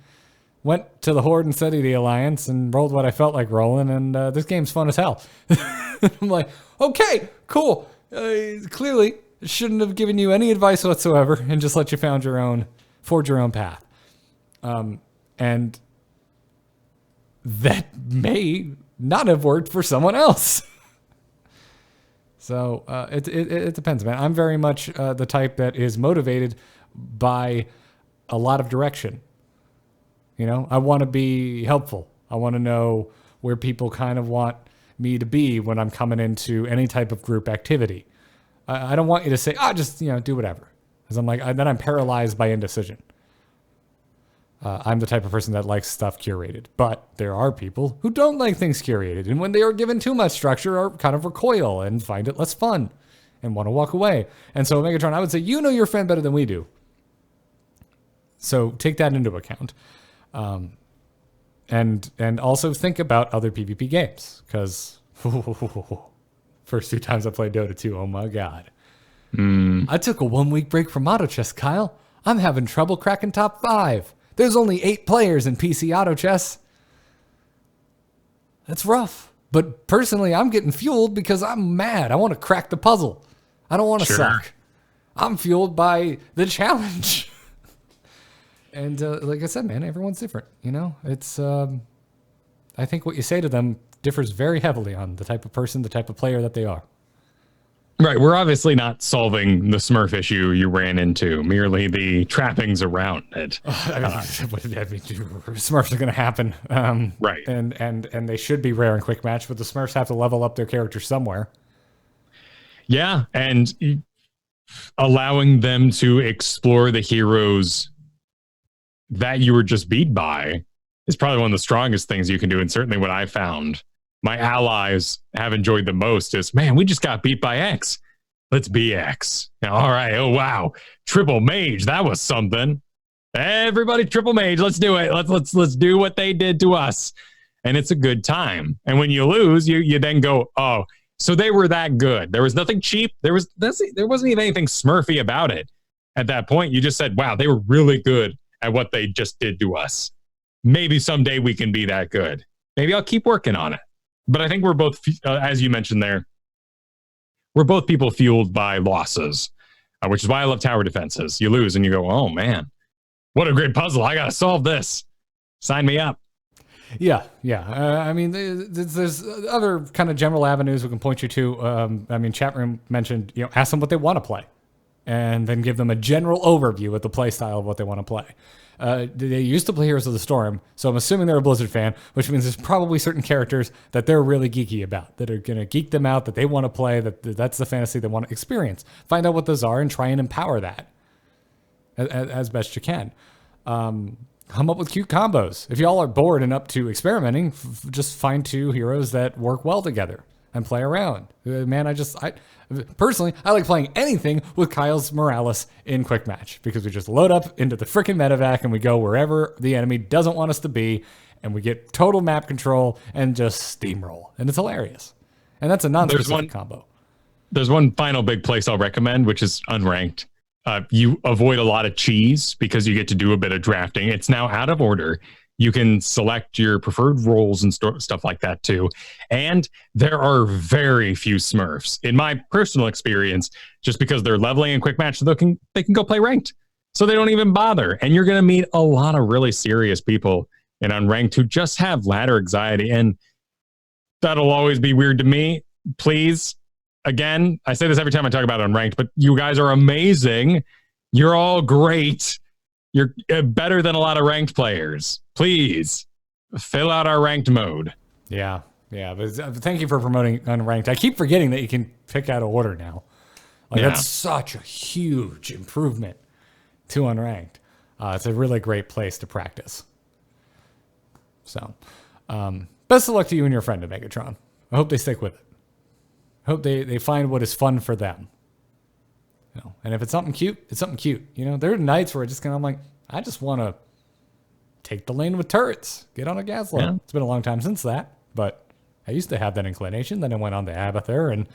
went to the Horde and studied the Alliance and rolled what I felt like rolling, and this game's fun as hell. I'm like, okay, cool. Clearly, shouldn't have given you any advice whatsoever and just let you forge your own path. And that may not have worked for someone else. So it depends, man. I'm very much the type that is motivated by a lot of direction. I want to be helpful. I want to know where people kind of want me to be when I'm coming into any type of group activity. I don't want you to say, just, do whatever. Because then I'm paralyzed by indecision. I'm the type of person that likes stuff curated. But there are people who don't like things curated. And when they are given too much structure, are kind of recoil and find it less fun and want to walk away. And so Megatron, I would say, your friend better than we do. So take that into account. And also think about other PvP games. Because first 2 times I played Dota 2, oh my God. I took a 1-week break from Auto Chess, Kyle. I'm having trouble cracking top 5. There's only 8 players in PC Auto Chess. That's rough. But personally, I'm getting fueled because I'm mad. I want to crack the puzzle. I don't want to suck. I'm fueled by the challenge. And like I said, man, everyone's different. It's I think what you say to them differs very heavily on the type of person, the type of player that they are. Right. We're obviously not solving the Smurf issue you ran into, merely the trappings around it. Smurfs are going to happen. Right. And they should be rare in quick match, but the Smurfs have to level up their characters somewhere. Yeah. And allowing them to explore the heroes that you were just beat by is probably one of the strongest things you can do. And certainly what I found my allies have enjoyed the most is, man, we just got beat by X. Let's be X. All right. Oh, wow. Triple mage. That was something. Everybody triple mage. Let's do it. Let's do what they did to us. And it's a good time. And when you lose, you then go, oh, so they were that good. There was nothing cheap. There wasn't even anything Smurfy about it. At that point, you just said, wow, they were really good at what they just did to us. Maybe someday we can be that good. Maybe I'll keep working on it. But I think we're both, as you mentioned there, we're both people fueled by losses, which is why I love tower defenses. You lose and you go, oh, man, what a great puzzle. I got to solve this. Sign me up. Yeah. I mean, there's other kind of general avenues we can point you to. Chat room mentioned, ask them what they want to play and then give them a general overview of the play style of what they want to play. They used to play Heroes of the Storm, so I'm assuming they're a Blizzard fan, which means there's probably certain characters that they're really geeky about, that are going to geek them out, that they want to play, that's the fantasy they want to experience. Find out what those are and try and empower that as best you can. Come up with cute combos. If y'all are bored and up to experimenting, just find 2 heroes that work well together and play around. Man, I personally like playing anything with Kyle's Morales in quick match because we just load up into the freaking medevac and we go wherever the enemy doesn't want us to be and we get total map control and just steamroll. And it's hilarious. And that's a non-specific combo. There's one final big place I'll recommend, which is unranked. You avoid a lot of cheese because you get to do a bit of drafting. It's now out of order. You can select your preferred roles and stuff like that too. And there are very few Smurfs, in my personal experience, just because they're leveling in quick match, so they can go play ranked. So they don't even bother. And you're going to meet a lot of really serious people in unranked who just have ladder anxiety. And that'll always be weird to me. Please, again, I say this every time I talk about unranked, but you guys are amazing. You're all great. You're better than a lot of ranked players. Please fill out our ranked mode. Yeah. But thank you for promoting unranked. I keep forgetting that you can pick out an order now. That's such a huge improvement to unranked. It's a really great place to practice. So, best of luck to you and your friend at Megatron. I hope they stick with it. I hope they find what is fun for them. And if it's something cute, it's something cute. There are nights where I'm like, I just want to take the lane with turrets, get on a gas load. Yeah. It's been a long time since that, but I used to have that inclination. Then I went on to Abathur, and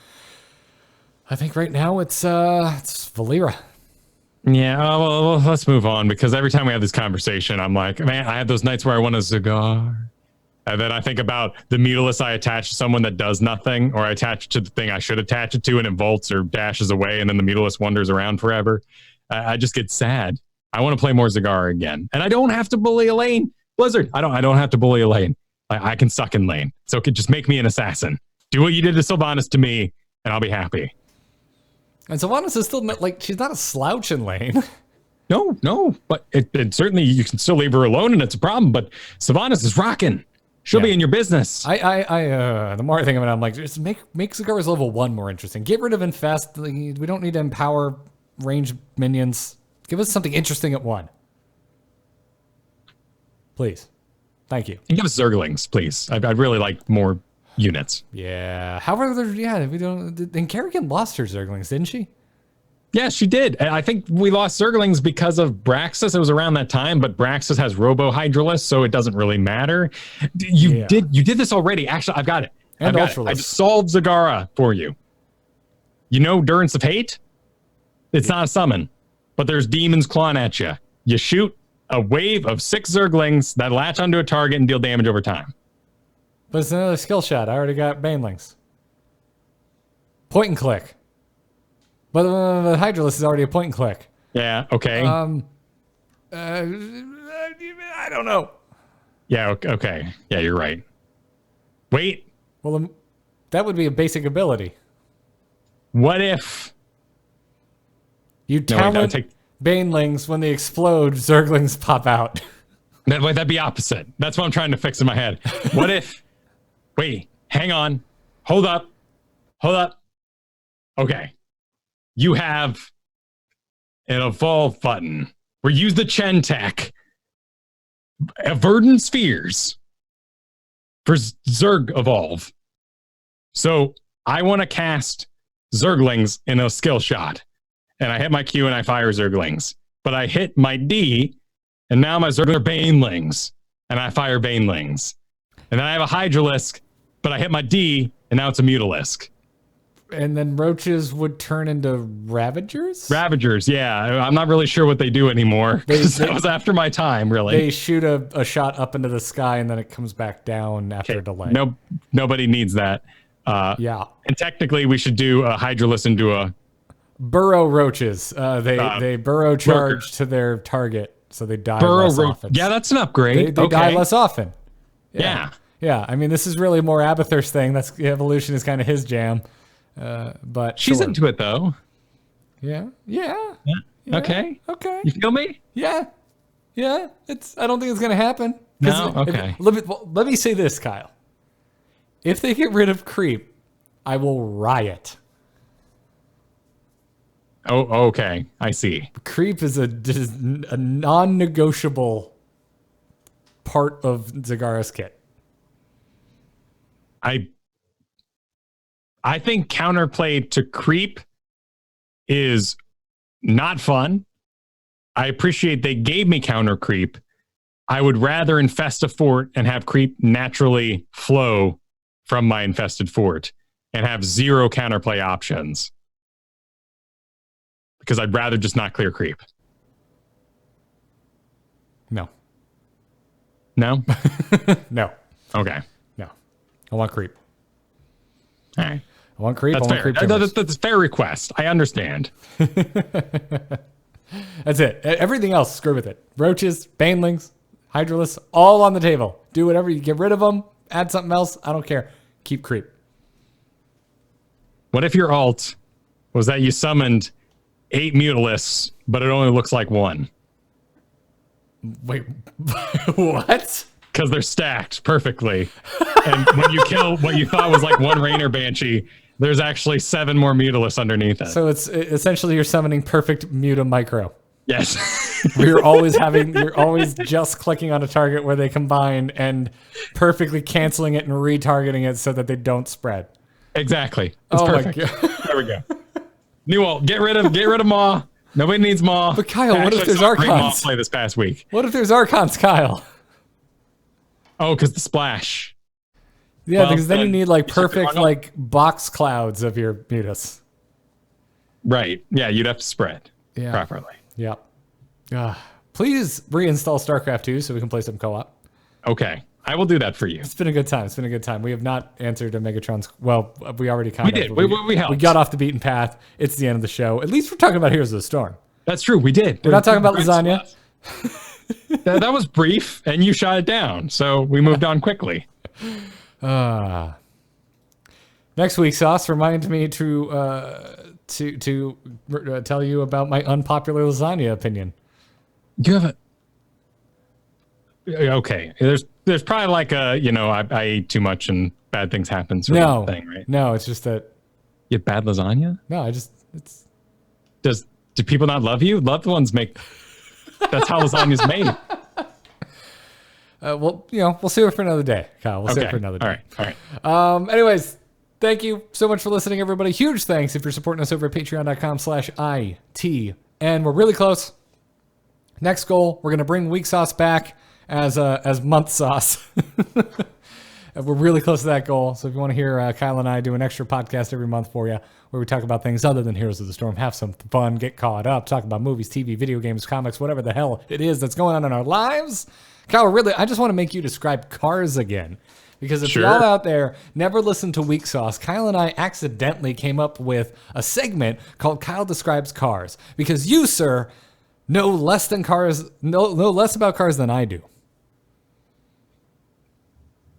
I think right now it's Valera. Yeah, well, let's move on, because every time we have this conversation, I'm like, man, I have those nights where I want a cigar. And then I think about the Mutalisk I attach to someone that does nothing, or I attach it to the thing I should attach it to, and it volts or dashes away, and then the Mutalisk wanders around forever. I just get sad. I want to play more Zagara again. And I don't have to bully a lane. Blizzard, I don't have to bully a lane. I can suck in lane. So it could just make me an assassin. Do what you did to Sylvanas to me, and I'll be happy. And Sylvanas is still, she's not a slouch in lane. No. But it certainly, you can still leave her alone, and it's a problem. But Sylvanas is rocking. She'll be in your business. The more I think of it, I'm like, just make Zagara's level 1 more interesting. Get rid of Infest. We don't need to empower ranged minions. Give us something interesting at 1. Please. Thank you. And give us Zerglings, please. I'd really like more units. Yeah. However, we don't. And Kerrigan lost her Zerglings, didn't she? Yeah, she did. I think we lost Zerglings because of Braxis. It was around that time, but Braxis has Robo Hydralisk, so it doesn't really matter. You did this already. Actually, I've got it. And Ultralisk. I just solved Zagara for you. Durance of Hate? It's not a summon, but there's demons clawing at you. You shoot a wave of 6 Zerglings that latch onto a target and deal damage over time. But it's another skill shot. I already got Banelings. Point and click. But the Hydralisk is already a point and click. Yeah, okay. I don't know. Yeah, okay. Yeah, you're right. Wait. Well, that would be a basic ability. What if you talent Banelings, when they explode, Zerglings pop out? That'd be opposite. That's what I'm trying to fix in my head. What if... Wait, hang on. Hold up. Okay. You have an evolve button where you use the Chen tech, Verdant Spheres for Zerg evolve. So I want to cast Zerglings in a skill shot, and I hit my Q and I fire Zerglings, but I hit my D, and now my Zerglings are Banelings, and I fire Banelings, and then I have a Hydralisk, but I hit my D, and now it's a Mutalisk. And then roaches would turn into Ravagers? Ravagers, yeah. I'm not really sure what they do anymore. That was after my time, really. They shoot a shot up into the sky, and then it comes back down after a delay. Nobody needs that. Yeah. And technically, we should do a Hydralisk into a... Burrow roaches. They burrow charge to their target, so they die less often. Yeah, that's an upgrade. They die less often. Yeah. Yeah, I mean, this is really more Abathur's thing. That's evolution is kind of his jam. But she's into it though. Yeah. Okay. You feel me? Yeah. I don't think it's gonna happen. No. Okay. Let me say this, Kyle. If they get rid of creep, I will riot. Oh, okay. I see. Creep is a non-negotiable part of Zagara's kit. I think counterplay to creep is not fun. I appreciate they gave me counter creep. I would rather infest a fort and have creep naturally flow from my infested fort and have 0 counterplay options. Because I'd rather just not clear creep. No. No? No. Okay. No. I want creep. All right. I want creep. That's I want fair. creep. That's a fair request. I understand. That's it. Everything else, screw with it. Roaches, banelings, hydralisks, all on the table. Do whatever. You get rid of them. Add something else. I don't care. Keep creep. What if your alt was that you summoned 8 Mutalisks, but it only looks like 1? Wait, what? Because they're stacked perfectly. And when you kill what you thought was like 1 Rainer Banshee, there's actually 7 more Mutalisks underneath it. So it's essentially you're summoning perfect Muta Micro. Yes. You're always just clicking on a target where they combine and perfectly canceling it and retargeting it so that they don't spread. Exactly. It's perfect. My God. There we go. New alt. Get rid of Maw. Nobody needs Maw. But Kyle, what if there's Archons? Play this past week. What if there's Archons, Kyle? Oh, because the splash. Yeah, well, because then you need like perfect like box clouds of your mutas. Right. Yeah, you'd have to spread properly. Yep. Please reinstall StarCraft 2 so we can play some co-op. Okay. I will do that for you. It's been a good time. We have not answered a Megatron's. Well, we already kind of did. We helped. We got off the beaten path. It's the end of the show. At least we're talking about Heroes of the Storm. That's true. We did. We're not talking about lasagna. That was brief, and you shot it down. So we moved on quickly. Next week, Sauce, remind me to tell you about my unpopular lasagna opinion. You have a... Okay. There's probably like I ate too much and bad things happen sort of thing, right? No, it's just that... You have bad lasagna? No, Do people not love you? Loved ones make... That's how lasagna's made. Well, we'll save it for another day, Kyle. We'll save it for another day. All right. Anyways, thank you so much for listening, everybody. Huge thanks if you're supporting us over at patreon.com/IT. And we're really close. Next goal, we're going to bring Week Sauce back as month sauce. We're really close to that goal. So if you want to hear Kyle and I do an extra podcast every month for you, where we talk about things other than Heroes of the Storm, have some fun, get caught up, talk about movies, TV, video games, comics, whatever the hell it is that's going on in our lives. Kyle, I just want to make you describe Cars again. Because if y'all out there never listened to Weak Sauce, Kyle and I accidentally came up with a segment called Kyle Describes Cars. Because you, sir, know less about cars than I do.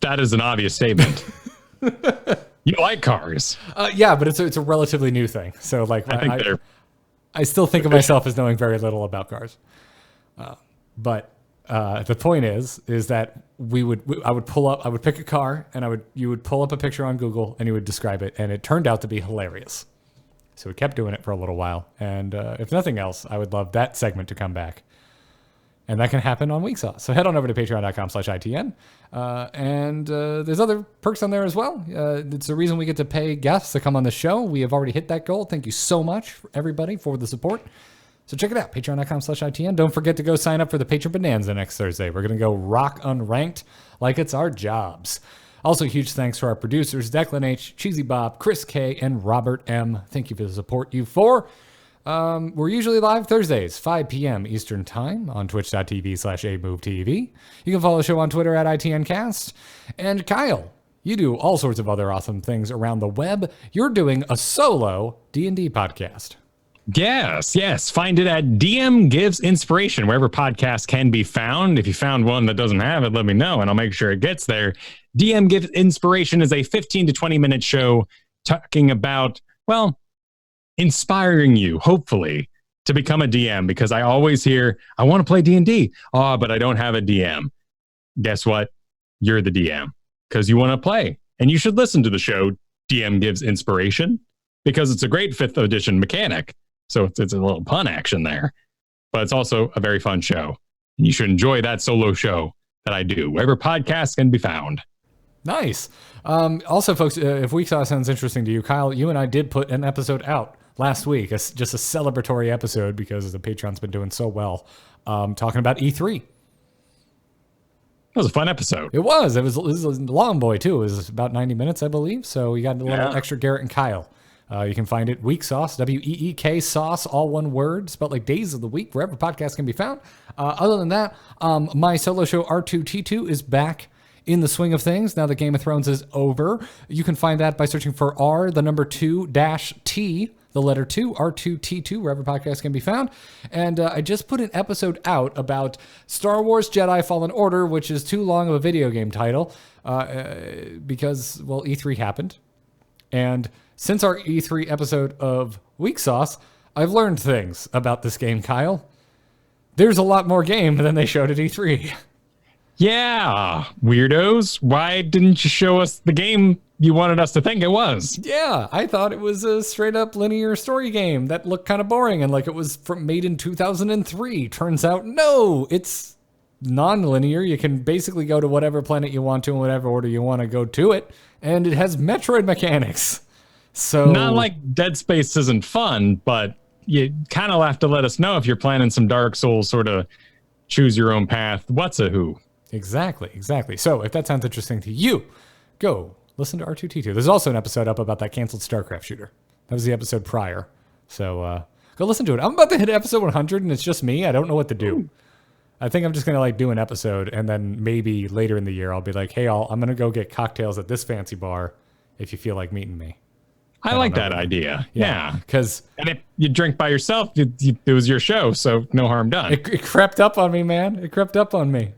That is an obvious statement. You like cars. Yeah, but it's a relatively new thing. So I still think of myself as knowing very little about cars. But the point is that I would pick a car and you would pull up a picture on Google and you would describe it, and it turned out to be hilarious. So we kept doing it for a little while, and if nothing else, I would love that segment to come back. And that can happen on Week Sauce. So head on over to patreon.com/ITN. And there's other perks on there as well. It's the reason we get to pay guests to come on the show. We have already hit that goal. Thank you so much, everybody, for the support. So check it out, patreon.com/ITN. Don't forget to go sign up for the Patron Bonanza next Thursday. We're going to go rock unranked like it's our jobs. Also, huge thanks to our producers, Declan H., Cheesy Bob, Chris K., and Robert M. Thank you for the support, you four. We're usually live Thursdays, 5 p.m. Eastern Time on twitch.tv/AMoveTV. You can follow the show on Twitter at ITNcast. And Kyle, you do all sorts of other awesome things around the web. You're doing a solo D&D podcast. Yes. Find it at DM Gives Inspiration, wherever podcasts can be found. If you found one that doesn't have it, let me know, and I'll make sure it gets there. DM Gives Inspiration is a 15 to 20-minute show talking about, inspiring you, hopefully, to become a DM, because I always hear, I want to play D&D. But I don't have a DM. Guess what? You're the DM, because you want to play. And you should listen to the show DM Gives Inspiration, because it's a great 5th edition mechanic. So it's a little pun action there. But it's also a very fun show. And you should enjoy that solo show that I do, wherever podcasts can be found. Nice. Also, folks, if Week Sauce sounds interesting to you, Kyle, you and I did put an episode out last week, just a celebratory episode because the Patreon's been doing so well, talking about E3. It was a fun episode. It was a long boy, too. It was about 90 minutes, I believe. So you got a little extra Garrett and Kyle You can find it Week Sauce, WEEK Sauce, all one word, spelled like days of the week, wherever podcasts can be found. Other than that, my solo show R2T2 is back in the swing of things now that Game of Thrones is over. You can find that by searching for R, the number 2-T, the letter 2, R2T2, wherever podcasts can be found. And I just put an episode out about Star Wars Jedi Fallen Order, which is too long of a video game title because, well, E3 happened. And since our E3 episode of Week Sauce, I've learned things about this game, Kyle. There's a lot more game than they showed at E3. Yeah, weirdos. Why didn't you show us the game you wanted us to think it was? Yeah, I thought it was a straight-up linear story game that looked kind of boring and like it was made in 2003. Turns out, no, it's non-linear. You can basically go to whatever planet you want to in whatever order you want to go to it, and it has Metroid mechanics. So not like Dead Space isn't fun, but you kind of have to let us know if you're planning some Dark Souls sort of choose your own path. What's a who? Exactly. So if that sounds interesting to you, go listen to R2T2. There's also an episode up about that canceled StarCraft shooter. That was the episode prior. So go listen to it. I'm about to hit episode 100 and it's just me. I don't know what to do. Ooh. I think I'm just going to like do an episode and then maybe later in the year I'll be like, hey, I'm going to go get cocktails at this fancy bar if you feel like meeting me. I like that idea. Yeah. Because and if you drink by yourself, it was your show, so no harm done. It crept up on me, man. It crept up on me.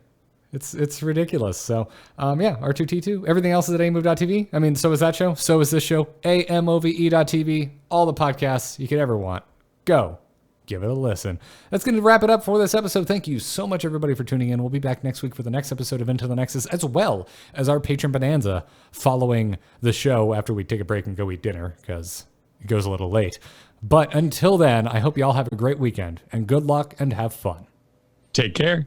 It's ridiculous. So, yeah, R2T2. Everything else is at amove.tv. I mean, so is that show. So is this show. AMOVE.tv. All the podcasts you could ever want. Go. Give it a listen. That's going to wrap it up for this episode. Thank you so much, everybody, for tuning in. We'll be back next week for the next episode of Into the Nexus, as well as our patron bonanza following the show after we take a break and go eat dinner, because it goes a little late. But until then, I hope you all have a great weekend, and good luck and have fun. Take care.